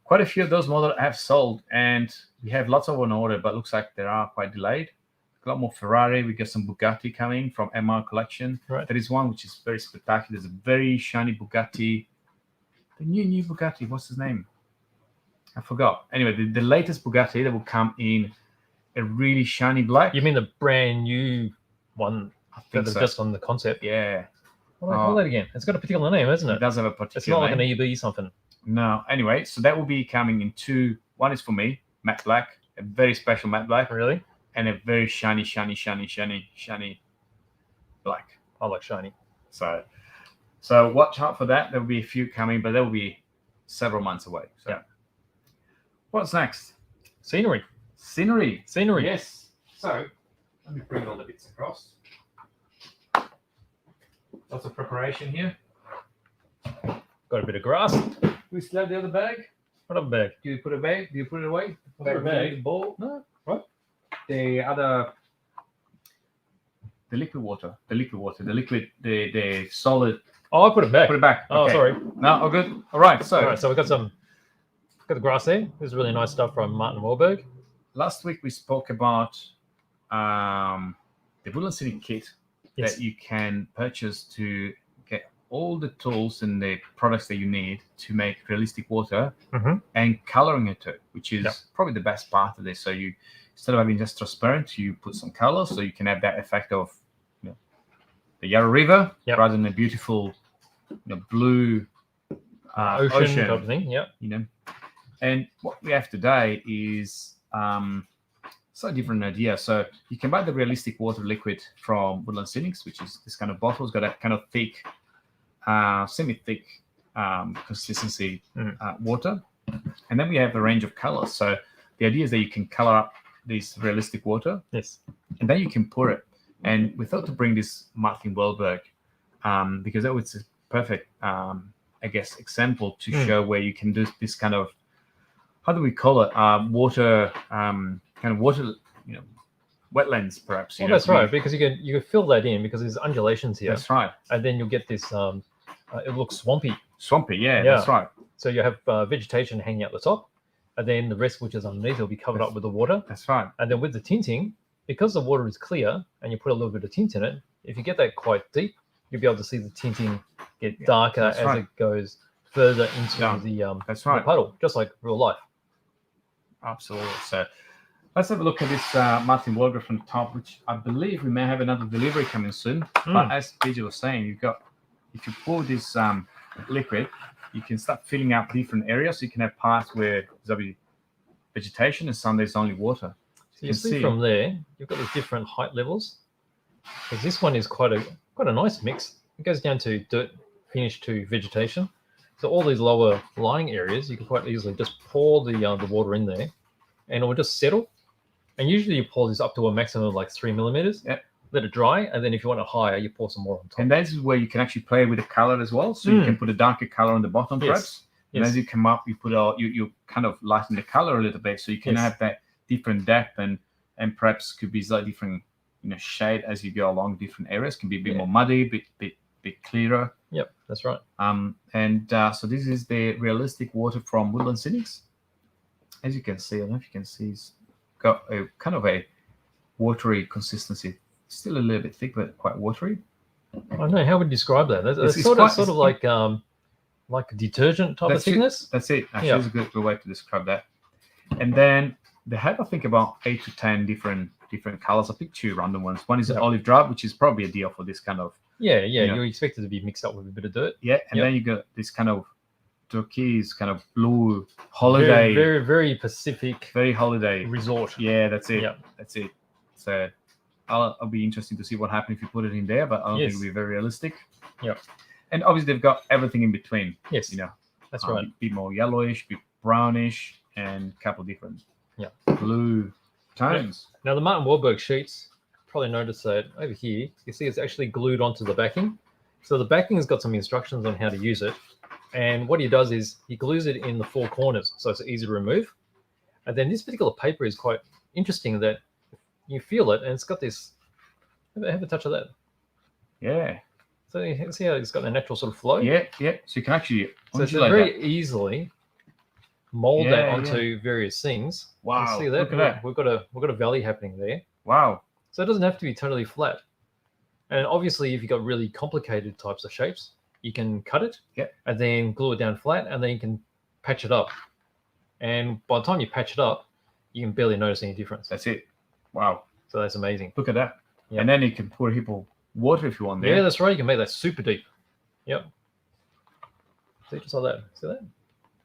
quite a few of those models have sold, and we have lots of on order, but looks like they are quite delayed. A lot more Ferrari. We got some Bugatti coming from MR collection. Right. There is one which is very spectacular. There's a very shiny Bugatti. The new Bugatti. What's his name? I forgot. Anyway, the latest Bugatti that will come in a really shiny black. You mean the brand new one I think that's so. just on the concept? Yeah. What do I call that again? It's got a particular name, hasn't It it? does have a particular It's not like name. an EB something. No. Anyway, so that will be coming in two. One is for me, matte black, a very special matte black, Really? and a very shiny black. I like shiny. So watch out for that. There will be a few coming, but there will be several months away. So Yeah. What's next? Scenery. Scenery. Scenery. Yes. So let me bring all the bits across. Lots of preparation here. Got a bit of grass. We still have the other bag. What up, bag? Do you put it away? Do you put it away? Put it away. The bowl? No. What? The other. The liquid water. The solid. Oh, I put it back. Put it back. Oh, Okay. sorry. No, all good. All right. So All right, so we've got the grass there. This is really nice stuff from Martin Warburg. last week we spoke about the Woodland City kit that you can purchase to get all the tools and the products that you need to make realistic water and coloring it too, which is probably the best part of this. So you, instead of having just transparent, you put some colors so you can have that effect of the Yarra River rather than a beautiful blue ocean type of thing. And what we have today is so different idea. So you can buy the realistic water liquid from Woodland Cynics, which is this kind of bottle. It's got a kind of thick, semi-thick consistency water. And then we have a range of colors. So the idea is that you can color up this realistic water. Yes. And then you can pour it. And we thought to bring this Martin Wahlberg because that was a perfect, example to show where you can do this kind of, how do we call it? Water, wetlands, perhaps. Well, that's right, because you can fill that in because there's undulations here. That's right. And then you'll get this it looks swampy. Swampy, yeah, that's right. So you have vegetation hanging out the top, and then the rest, which is underneath, will be covered up with the water. That's right. And then with the tinting, because the water is clear and you put a little bit of tint in it, if you get that quite deep, you'll be able to see the tinting get darker as it goes further into the puddle, just like real life. Absolutely. So let's have a look at this Martin Warburg from the top, which I believe we may have another delivery coming soon. But as PJ was saying, if you pour this liquid, you can start filling out different areas. So you can have parts where there's be vegetation and some there's only water. So you see from there, you've got the different height levels. Because this one is quite a nice mix. It goes down to dirt, finish to vegetation. So all these lower lying areas, you can quite easily just pour the water in there, and it will just settle. And usually you pour this up to a maximum of like 3 millimeters. Yep. Let it dry, and then if you want it higher, you pour some more on top. And that's where you can actually play with the color as well. So you can put a darker color on the bottom, perhaps. And as you come up, you put you kind of lighten the color a little bit, so you can have that different depth and perhaps could be slightly different, shade as you go along different areas. Can be a bit more muddy, bit clearer. Yep, that's right. So this is the realistic water from Woodland Cynics. As you can see, I don't know if you can see, it's got a kind of a watery consistency. Still a little bit thick, but quite watery. I don't know how would you describe that. It's sort of like a detergent type of thickness. That's it. Actually, it's a good way to describe that. And then they have, I think, about 8 to 10 different colors. I picked 2 random ones. One is an olive drab, which is probably ideal for this kind of. You expect it to be mixed up with a bit of dirt. Yeah, and then you got this kind of turquoise, kind of blue holiday. Very, very Pacific. Very holiday resort. Yeah, that's it. Yep. That's it. So I'll be interested to see what happens if you put it in there, but I don't think it'll be very realistic. Yeah. And obviously they've got everything in between. Yes. That's right. A bit more yellowish, a bit brownish, and a couple different blue tones. Now the Martin Warburg sheets, probably notice that over here, you see it's actually glued onto the backing. So the backing has got some instructions on how to use it. And what he does is he glues it in the 4 corners, so it's easy to remove. And then this particular paper is quite interesting that you feel it, and it's got this. Have a touch of that. Yeah. So you can see how it's got the natural sort of flow. Yeah. So you can actually. So it's very easily mold that onto various things. Wow. See that? Look at that. We've got a valley happening there. Wow. So it doesn't have to be totally flat. And obviously, if you've got really complicated types of shapes, you can cut it and then glue it down flat, and then you can patch it up. And by the time you patch it up, you can barely notice any difference. That's it. Wow. So that's amazing. Look at that. Yep. And then you can put a heap of water if you want there. Yeah, that's right. You can make that super deep. Yep. See, just like that. See that?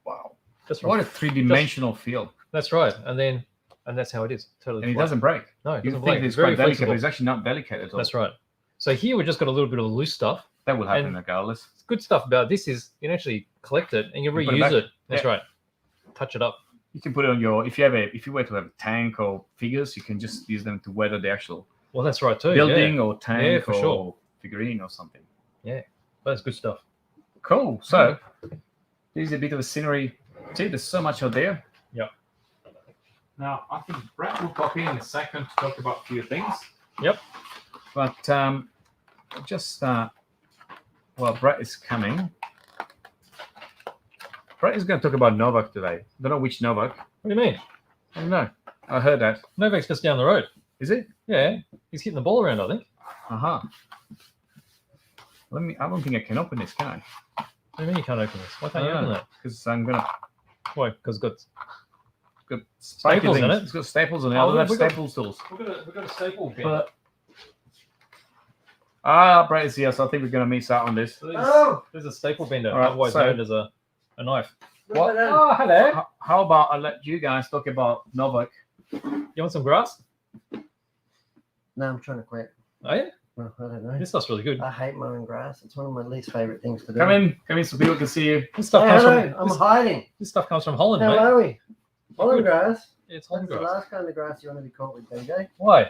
Wow. Just what a 3-dimensional feel. That's right. And that's how it is. Totally. And it doesn't break. No, it you doesn't think break. it's quite delicate, but it's actually not delicate at all. That's right. So here we've just got a little bit of loose stuff. That will happen regardless. Good stuff about this is you can actually collect it and you reuse it. That's right. Touch it up. You can put it on your if you were to have a tank or figures, you can just use them to weather the actual that's right too. Building or tank for or sure. figurine or something. Yeah. That's good stuff. Cool. So here's a bit of a scenery. See, there's so much out there. Yep. Now I think Brett will pop in a second to talk about a few things. Yep. But just while Brett is coming, Brett is going to talk about Novak today. I don't know which Novak. What do you mean? I don't know. I heard that. Novak's just down the road. Is it? Yeah. He's hitting the ball around, I think. Uh-huh. I don't think I can open this, can I? What do you mean you can't open this? Why can't you open that? Because I'm going to... Why? Because it's got staples in it. It's got staples in it. I don't have staple tools. We've got a staple bin. But... Brett is here, so I think we're going to miss out on this. So there's a staple bender, otherwise known as a knife. What? Oh, hello. How about I let you guys talk about Novak? You want some grass? No, I'm trying to quit. Are you? Well, I don't know. This stuff's really good. I hate mowing grass. It's one of my least favorite things to do. Come in so people can see you. This stuff I'm hiding. This stuff comes from Holland, How mate. are we? Holland grass? Yeah, it's Holland That's grass. the last kind of grass you want to be caught with, BJ. Why?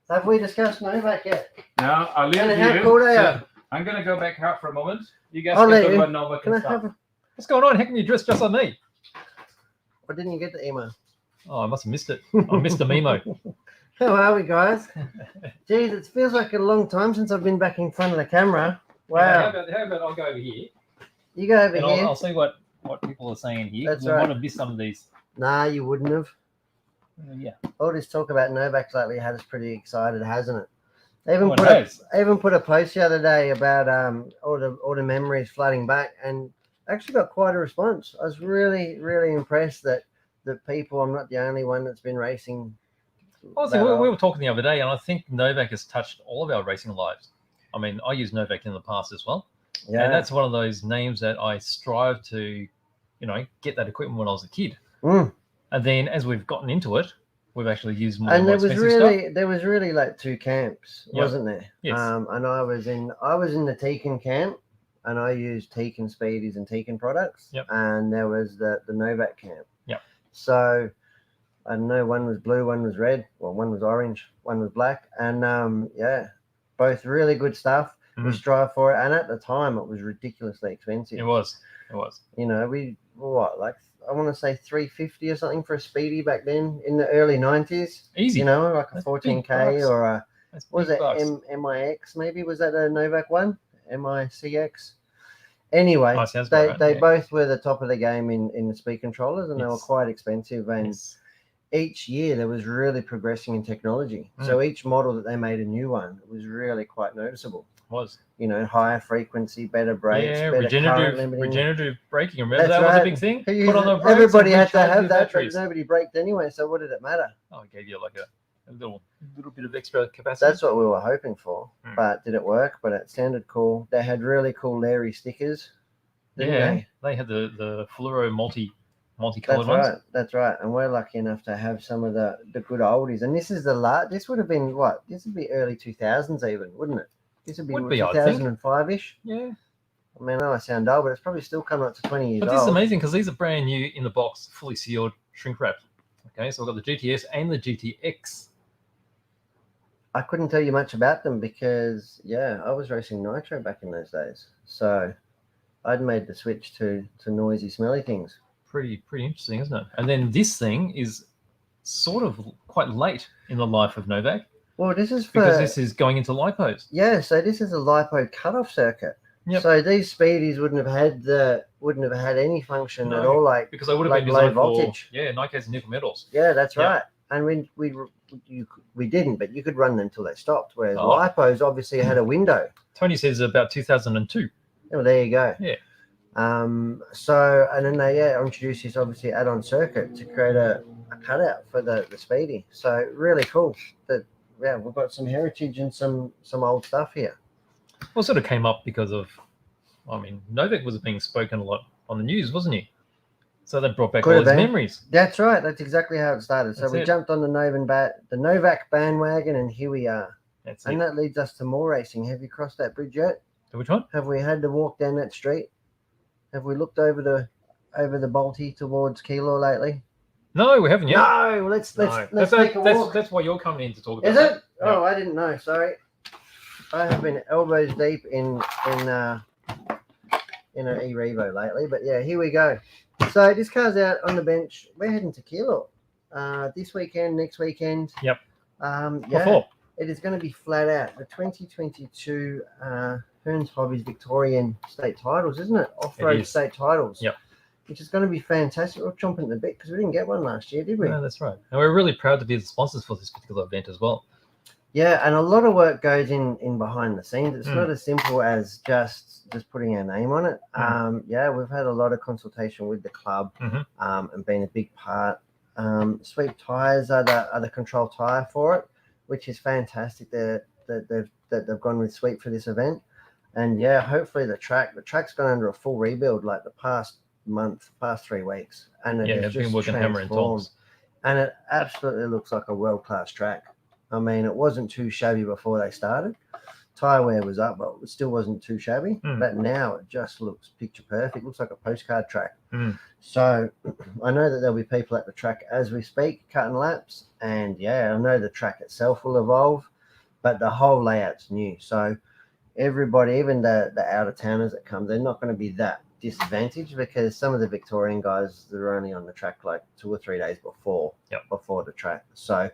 Have we discussed Novak yet? No, I'll leave And you. how cool they are. I'm going to go back out for a moment. You guys I'll can let talk you. about Novak Can and I have stuff. a... What's going on? How come you dressed just like me? Or didn't you get the email? Oh, I must have missed it. I missed the memo. How are we, guys? Geez, it feels like a long time since I've been back in front of the camera. Wow. How about I'll go over here You go over and here. I'll see what people are saying here. That's We right. might have missed some of these. Nah, you wouldn't have. Yeah. All this talk about Novak lately had us pretty excited, hasn't it? I even, Oh, put it has. I even put a post the other day about all the memories flooding back, and actually got quite a response. I was really, really impressed that people, I'm not the only one that's been racing. Honestly, we were talking the other day, and I think Novak has touched all of our racing lives. I mean, I used Novak in the past as well. Yeah. And that's one of those names that I strive to, get that equipment when I was a kid. Mm. And then as we've gotten into it, we've actually used more And more there expensive was really like two camps, Yep. wasn't there? Yes. And I was in the Tekin camp, and I used Tekin Speedies and Tekin products. Yep. And there was the Novak camp. Yep. So I know one was blue, one was red, well, one was orange, one was black, and both really good stuff. We Mhm. strive for it, and at the time it was ridiculously expensive. It was. We I want to say $350 or something for a Speedy back then in the early 90s. Easy. Like a That's 14K big bucks. or a That's what was big it bucks. MIX maybe? Was that a Novak one? MICX. Anyway, Oh, sounds about right, they yeah. both were the top of the game in the speed controllers, and they were Yes. quite expensive. And Yes. each year there was really progressing in technology. So each model that they made a new one, it was really quite noticeable. It was. Higher frequency, better brakes, Yeah, better current limiting. regenerative braking. Remember That's that was a right. big thing? You Put on the use it. brakes and Everybody had to recharge have the that, but batteries. nobody braked anyway. So what did it matter? Oh, it gave you like a little bit of extra capacity. That's what we were hoping for. Hmm. But did it work? But it sounded cool. They had really cool Larry stickers, didn't they had the fluoro multicolored That's ones. right. That's right. And we're lucky enough to have some of the good oldies. And this is this would have been what? This would be early 2000s even, wouldn't it? This would be, Would be, I think. 2005-ish. Yeah. I mean, I know I sound old, but it's probably still coming up to 20 years But this is old. amazing because these are brand new in the box, fully sealed, shrink wrapped. Okay, so we've got the GTS and the GTX. I couldn't tell you much about them because, I was racing nitro back in those days. So I'd made the switch to noisy, smelly things. Pretty interesting, isn't it? And then this thing is sort of quite late in the life of Novak Well, this is because this is going into lipos. Yeah, so this is a lipo cutoff circuit. Yep. So these speedies wouldn't have had any function at all, like because they would have like been low designed voltage. for nickels and nickel metals. Yeah, that's Yep. right. And we didn't, but you could run them until they stopped. Whereas Oh. lipos obviously had a window. Tony says about 2002. Well, there you go. Yeah. So and then they introduced this obviously add-on circuit to create a cutout for the speedy. So really cool that we've got some heritage and some old stuff here. Well, it sort of came up because of, Novak was being spoken a lot on the news, wasn't he? So that brought back Could all have his been. memories. That's right. That's exactly how it started. So That's we it. jumped on the Novak bandwagon, and here we are. That's And it. that leads us to more racing. Have you crossed that bridge yet? Which one? Have we had to walk down that street? Have we looked over the Balti towards Kilo lately? No, we haven't yet. No. Let's take a walk. That's why you're coming in to talk about Is that. it? Oh, I didn't know. Sorry. I have been elbows deep in an e-Revo lately, but yeah, here we go. So this car's out on the bench. We're heading to Kilo this weekend, next weekend. Yep. Yeah, it is going to be flat out the 2022 Hearns Hobbies Victorian state titles, isn't it? Off-road state titles. Yep. Which is going to be fantastic. We're chomping at the bit because we didn't get one last year, did we? No, that's right. And we're really proud to be the sponsors for this particular event as well. Yeah, and a lot of work goes in behind the scenes. It's not as simple as just putting our name on it. We've had a lot of consultation with the club and been a big part. Sweep Tyres are the control tyre for it, which is fantastic that they've gone with Sweep for this event. And hopefully the track's gone under a full rebuild like the past 3 weeks. And It's been working hammer and tongs. And it absolutely looks like a world-class track. I mean, it wasn't too shabby before they started. Tire wear was up, but it still wasn't too shabby. But now it just looks picture perfect. Looks like a postcard track. So I know that there'll be people at the track as we speak, cutting laps. And I know the track itself will evolve, but the whole layout's new. So everybody, even the out-of-towners that come, they're not going to be that disadvantaged because some of the Victorian guys, they're only on the track like 2 or 3 days before the track. So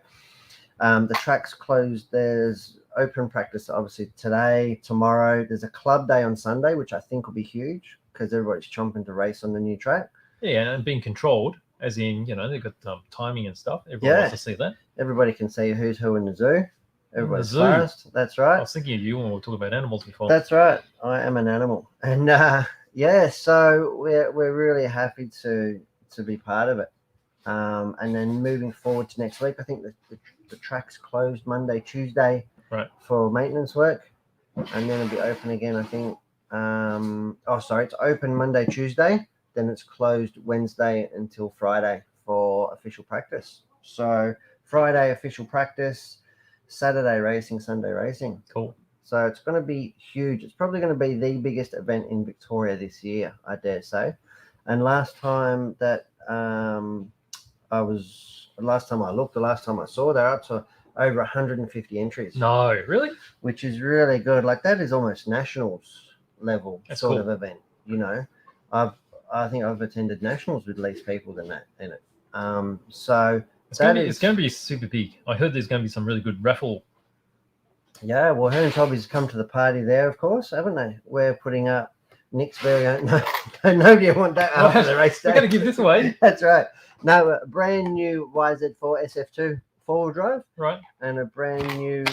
the track's closed. There's open practice obviously today, tomorrow. There's a club day on Sunday, which I think will be huge because everybody's chomping to race on the new track. Yeah, and being controlled, as in, they've got timing and stuff. Everyone wants to see that. Everybody can see who's who in the zoo. Everybody's zoo. fast. That's right. I was thinking of you when we were talking about animals before. That's right. I am an animal. And so we're really happy to be part of it. And then moving forward to next week, I think the track's closed Monday, Tuesday for maintenance work. And then it'll be open again, I think. It's open Monday, Tuesday. Then it's closed Wednesday until Friday for official practice. So Friday, official practice. Saturday racing, Sunday racing. Cool. So it's going to be huge. It's probably going to be the biggest event in Victoria this year, I dare say. And last time that I looked, the last time I saw, they're up to over 150 entries. No, really? Which is really good. Like that is almost nationals level of event. I think I've attended nationals with less people than that in it. So it's going to be super big. I heard there's going to be some really good raffle. Yeah, well, Hearns Hobbies come to the party there, of course, haven't they? We're putting up Nick's very own. No, nobody want that after the race day. We're going to give this away. That's right. No, a brand new YZ4 SF2 four-wheel drive. Right. And a brand new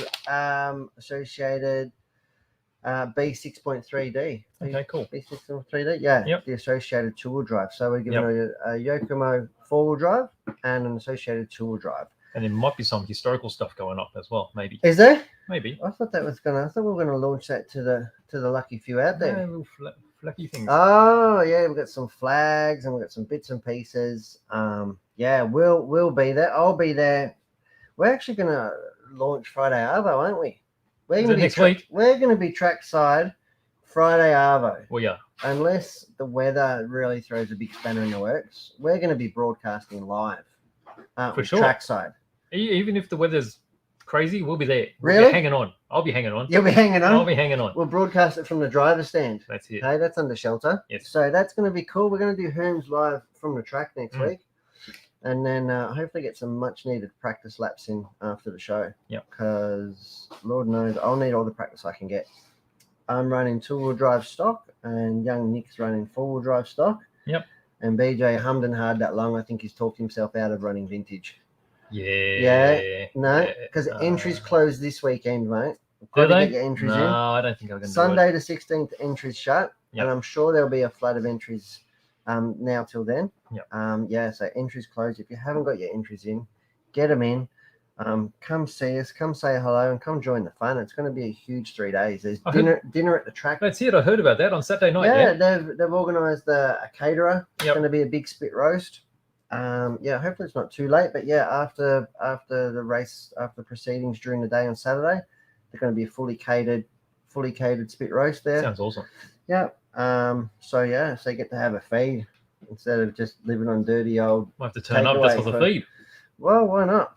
associated B6.3D. Okay, cool. B6.3D, yeah. Yep. The associated two-wheel drive. So we're giving a Yokomo four-wheel drive and an associated two-wheel drive. And there might be some historical stuff going up as well, maybe. Is there? Maybe. I thought we were gonna launch that to the lucky few out there. Yeah, little flaky things. Oh yeah, we've got some flags and we've got some bits and pieces. We'll be there. I'll be there. We're actually gonna launch Friday Arvo, aren't we? We're gonna be next week. We're gonna be trackside Friday Arvo. Well, yeah. Unless the weather really throws a big spanner in the works, we're gonna be broadcasting live. For sure. Trackside. Even if the weather's crazy, we'll be there. Really? We'll be hanging on. I'll be hanging on. You'll be hanging on? I'll be hanging on. We'll broadcast it from the driver's stand. That's it. Okay, that's under shelter. Yes. So that's going to be cool. We're going to do Hearns live from the track next week. And then hopefully get some much needed practice laps in after the show. Yeah. Because Lord knows I'll need all the practice I can get. I'm running two-wheel drive stock and young Nick's running four-wheel drive stock. Yep. And BJ hummed and hard that long. I think he's talked himself out of running vintage. Yeah. No, because entries close this weekend, mate. Do they? Get your entries no, in. I don't think I'm going to Sunday the 16th, entries shut. Yep. And I'm sure there'll be a flood of entries now till then. Yep. So entries closed. If you haven't got your entries in, get them in. Come see us, come say hello, and come join the fun. It's going to be a huge 3 days. There's dinner at the track. That's it. I heard about that on Saturday night. Yeah, they've organised a caterer. It's Yep. going to be a big spit roast. Hopefully it's not too late, but after the race, after proceedings during the day on Saturday, they're going to be a fully catered spit roast there. Sounds awesome. Yeah. So you get to have a feed instead of just living on dirty old. Might have to turn up just for the feed. Well, why not?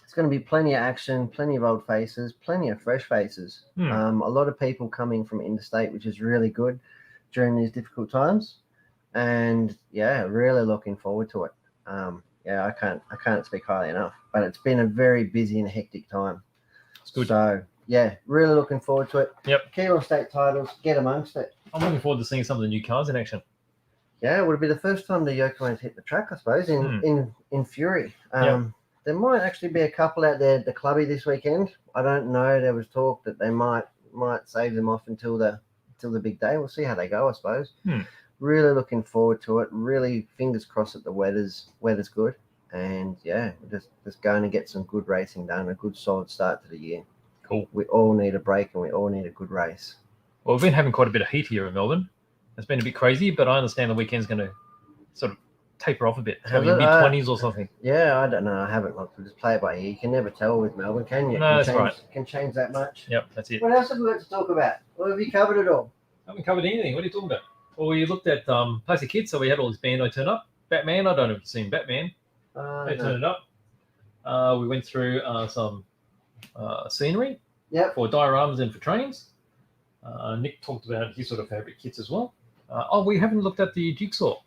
It's going to be plenty of action, plenty of old faces, plenty of fresh faces. A lot of people coming from interstate, which is really good during these difficult times. And really looking forward to it. I can't speak highly enough. But it's been a very busy and hectic time. It's good. So really looking forward to it. Yep. Kilo state titles, get amongst it. I'm looking forward to seeing some of the new cars in action. Yeah, it would be the first time the Yokomo's hit the track, I suppose, in Fury. There might actually be a couple out there at the clubby this weekend. I don't know. There was talk that they might save them off until the big day. We'll see how they go, I suppose. Really looking forward to it. Really fingers crossed that the weather's good. And just going to get some good racing done, a good solid start to the year. Cool. We all need a break and we all need a good race. Well, we've been having quite a bit of heat here in Melbourne. It's been a bit crazy, but I understand the weekend's going to sort of taper off a bit. Maybe mid-20s or something. Yeah, I don't know. I haven't looked. We'll just play it by ear. You can never tell with Melbourne, can you? No, that's right. Can change that much. Yep, that's it. What else have we got to talk about? Well, have you covered it all? I haven't covered anything. What are you talking about? Well, we looked at Plastic Kids, so we had all this Bandai turn up. Batman, I don't know if you've seen Batman. They turned it up. We went through some scenery for dioramas and for trains. Nick talked about his sort of fabric kits as well. We haven't looked at the jigsaw.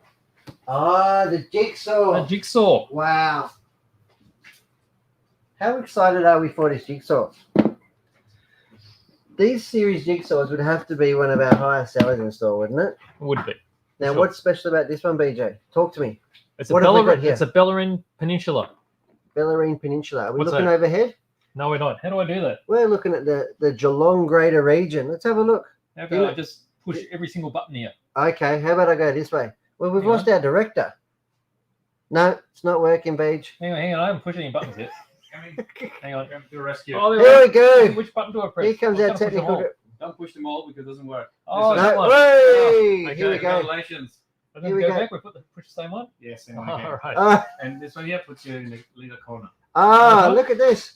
The jigsaw. A jigsaw. Wow. How excited are we for this jigsaw? These series jigsaws would have to be one of our highest sellers in store, wouldn't it? Would be. Now, Sure. what's special about this one, BJ? Talk to me. It's What a have we got here? It's a Bellarine Peninsula. Bellarine Peninsula. Are we What's looking that? overhead? No, we're not. How do I do that? We're looking at the Geelong Greater Region. Let's have a look. How about I just push every single button here? Okay, how about I go this way? Well, we've Hang lost our director. No, it's not working, Beach. Hang on. I haven't pushed any buttons yet. Hang on. Do a rescue. Oh, Here we go. Which button do I press? Here comes I've our gotta push them technical. all. Don't push them all because it doesn't work. Oh, This that is- one. Hey, Okay, here we go. Congratulations. I Here don't we go go. back. We push the same one. Yes, and All again. right. And this one here puts you in the leader corner. Look at this.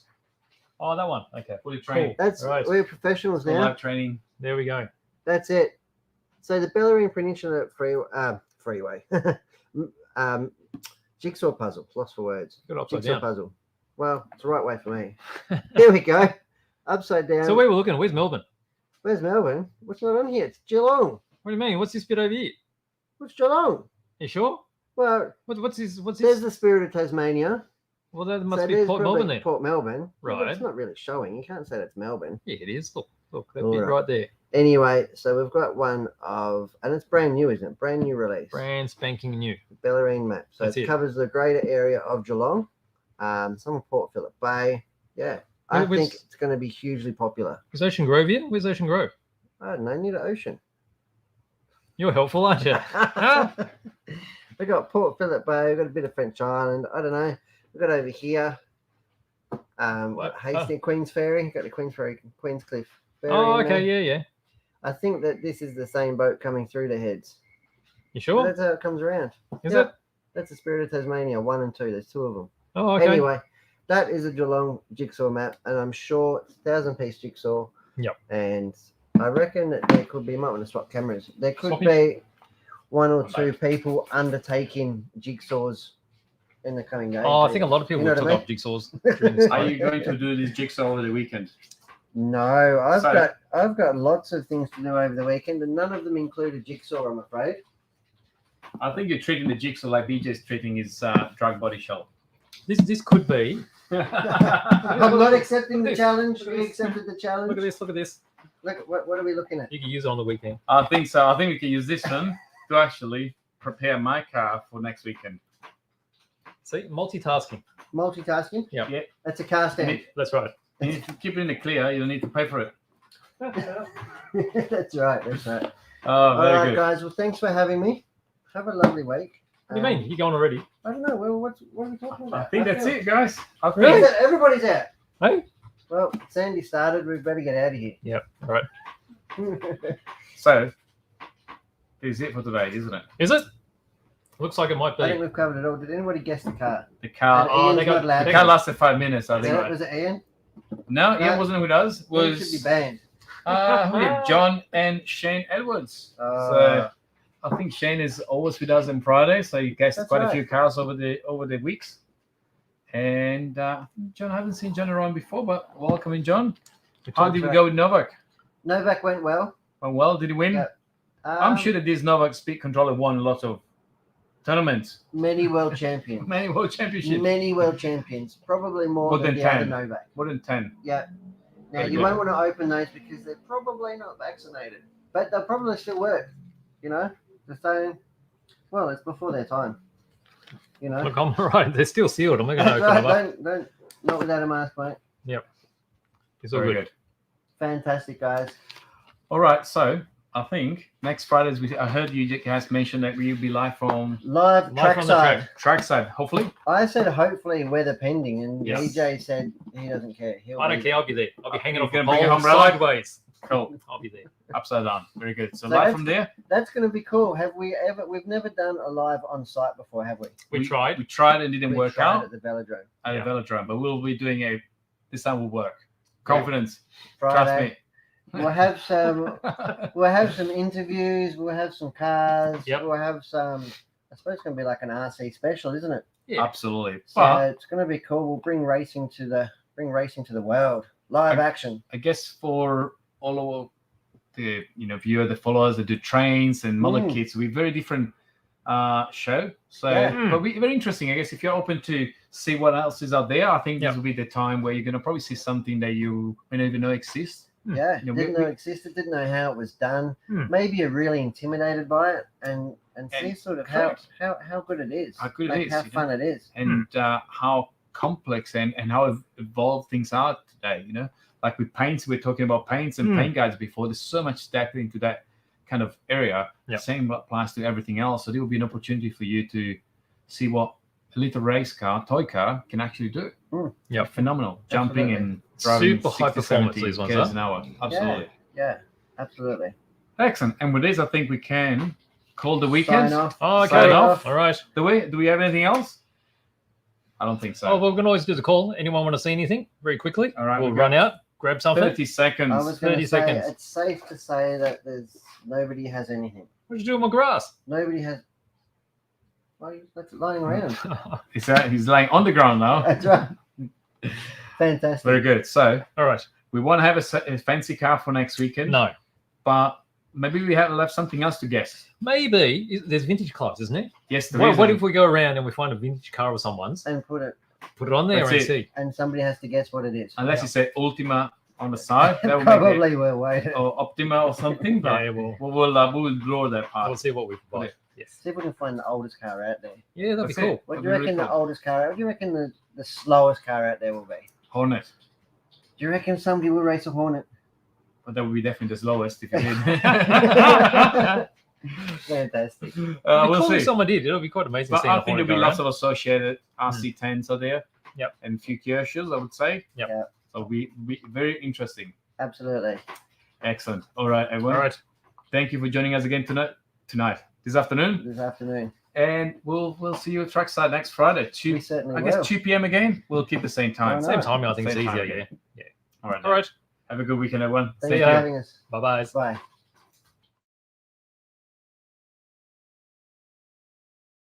Oh, that one. Okay. Fully trained. That's Right. we're professionals now. Live training. There we go. That's it. So the Bellarine Peninsula freeway, jigsaw puzzle. Lost for words. Good upside Jigsaw down. puzzle. Well, it's the right way for me. Here we go. Upside down. So where we're looking? Where's Melbourne? Where's Melbourne? What's not on here? It's Geelong. What do you mean? What's this bit over here? What's Geelong? You sure? Well, What's this? What's there's this? the Spirit of Tasmania. Well, that must So be there's Port probably Melbourne then. Port Melbourne. But Right. it's not really showing. You can't say that's Melbourne. Yeah, it is. Look, that All bit right. right there. Anyway, so we've got one of, and it's brand new, isn't it? Brand new release. Brand spanking new. Bellarine map. So That's it it. covers the greater area of Geelong, some of Port Phillip Bay. Yeah, I Where's- think it's going to be hugely popular. Is Ocean Grove here? Where's Ocean Grove? I don't know, near the ocean. You're helpful, aren't you? We got Port Phillip Bay. We've got a bit of French Island. I don't know. We've got over here, What? Hastings, Queens Ferry. Got the Queens Ferry, Queenscliff Ferry. Oh, in there. okay, yeah. I think that this is the same boat coming through the heads. You But sure? that's how it comes around. Is Yeah. it? That's the Spirit of Tasmania 1 and 2. There's 2 of them. Oh, okay. Anyway, that is a Geelong jigsaw map, and I'm sure it's a 1,000-piece jigsaw. Yep. And I reckon that there could be, you might want to swap cameras. There could Swap be 1 or 2 people undertaking jigsaws in the coming days. Oh, I think a lot of people You know will what I took off jigsaws during this Are time. you going to do this jigsaw over the weekend? No, So- I've got lots of things to do over the weekend, and none of them include a jigsaw, I'm afraid. I think you're treating the jigsaw like BJ's treating his drug body shell. This could be. I'm not accepting the This. challenge. Look at We this. accepted the challenge. Look at this. Look at this. Look, what are we looking at? You can use it on the weekend. I think so. I think we can use this one to actually prepare my car for next weekend. See, multitasking. Multitasking? Yep. Yeah. That's a car stand. That's right. You need to keep it in the clear. You don't need to pay for it. That's right. That's right. Oh, All very right, good. guys. Well, thanks for having me. Have a lovely week. What do you mean? You're going already? I don't know. Well, what are we talking about? I think that's feel- it, guys. I think Really? Everybody's out. Hey? Well, Sandy started. We better get out of here. Yep. All right. so. This is it for today, isn't it? Is it? Looks like it might I think be. we've covered it all. Did anybody guess the car? The car. And oh, Ian's they got- not allowed The they to. car lasted 5 minutes. I Was think. it, was it Ian? No, No. Ian wasn't with us. Ian should be Was banned. we have John and Shane Edwards. So I think Shane is always with us on Friday, so he guessed That's quite right. a few cars over the weeks. And John, I haven't seen John around before, but welcome in, John. How did we go with Novak? Novak went well. Well, did he win? Yeah. I'm sure that this Novak Speed Controller won a lot of tournaments, Many world champions. many world championships, Many world champions. Probably more More than than the other 10. Novak. more than 10. Yeah. Now, Very you good. won't want to open those because they're probably not vaccinated. But they'll probably still work. You know? They're saying, well, it's before their time. You know? Look, I'm all right. They're still sealed. I'm not going to That's open right. them up. Don't, not without a mask, mate. It's all Very good. good. Fantastic, guys. All right, so I think next Friday, I heard you guys mention that we'll be live from Live Live on the trackside. trackside, hopefully. I said hopefully weather pending, and Yes. DJ said he doesn't care. He'll I don't be- care. I'll be there. I'll be hanging You off the gonna bring pole your umbrella? sideways. Cool. I'll be there. Upside down. Very good. So So live that's- from there. That's going to be cool. Have we ever? We've never done a live on site before, have we? We tried. We tried and didn't We work tried out at the velodrome. at Yeah. the velodrome, but we'll be doing this time will work. Confidence. Friday. Trust We'll have some. We'll have some interviews. We'll have some cars. Yep. We'll have some. I suppose it's going to be like an RC special, isn't it? me. Yeah. Absolutely. So But it's going to be cool. We'll bring racing to the world. Live action. I guess for all of the viewer, the followers that do trains and model Mm. kits, we're very different show. So Yeah. but very interesting. I guess if you're open to see what else is out there, I think Yep. this will be the time where you're gonna probably see something that you may not even know exists. Yeah, You know, didn't know it existed, didn't know how it was done. Hmm. Maybe you're really intimidated by it, and see sort of how good it is. How good it like is, how you know? fun it is. and how complex and how evolved things are today. You know, like with paints, we're talking about paints and paint guides before. There's so much depth into that kind of area. Yep. Same applies to everything else. So there will be an opportunity for you to see what a little race car, toy car, can actually do. Yep. Phenomenal, jumping Absolutely. and driving Super high 60, performance 70 these ones, k's huh? an hour. Absolutely. Yeah, absolutely. Excellent. And with this, I think we can call the weekend. Sign off. Oh, Sign okay. off. All right. Do we have anything else? I don't think so. Oh, well, we can always do the call. Anyone want to see anything very quickly? All right, We'll we've run out, grab something. 30 seconds. I was going 30 to say seconds. it's safe to say that nobody has anything. What'd you do with my grass? Nobody has. Why you left it lying around? He's laying on the ground now. That's right. Fantastic. Very good. So All right. we want to have a fancy car for next weekend. No. But maybe we have left something else to guess. Maybe. There's vintage cars, isn't it? Yes, there What, is. what if we go around and we find a vintage car of someone's, And put it, put it on there That's and it. see? and somebody has to guess what it is. Unless you say Ultima on the side, that will make it, Probably will wait. or Optima or something. But Yeah, we'll we'll draw that part. see what we can buy. Yes. See if we can find the oldest car out there. Yeah, that'd be That's cool. it. What do That'd you be reckon really the cool. oldest car? What do you reckon the slowest car out there will be? Hornet. Do you reckon somebody will race a Hornet? But that would be definitely the lowest if you did. Fantastic. It'd be we'll cool see. if someone did. It'll be quite amazing But seeing I a think Hornet there'll be go lots around. of associated RC10s are there. Yep. And a few Kirschers, I would say. Yep. Yeah. So we very interesting. Absolutely. Excellent. All right, everyone. All right. Thank you for joining us again this afternoon. This afternoon. And we'll see you at Trackside next Friday. We certainly I guess will. 2 p.m. again. We'll keep the same time. Why Same not? time, I think it's Same easier. time. Yeah. All right. All right. Have a good weekend, everyone. Thanks Take for care. having us. Bye-bye. Bye.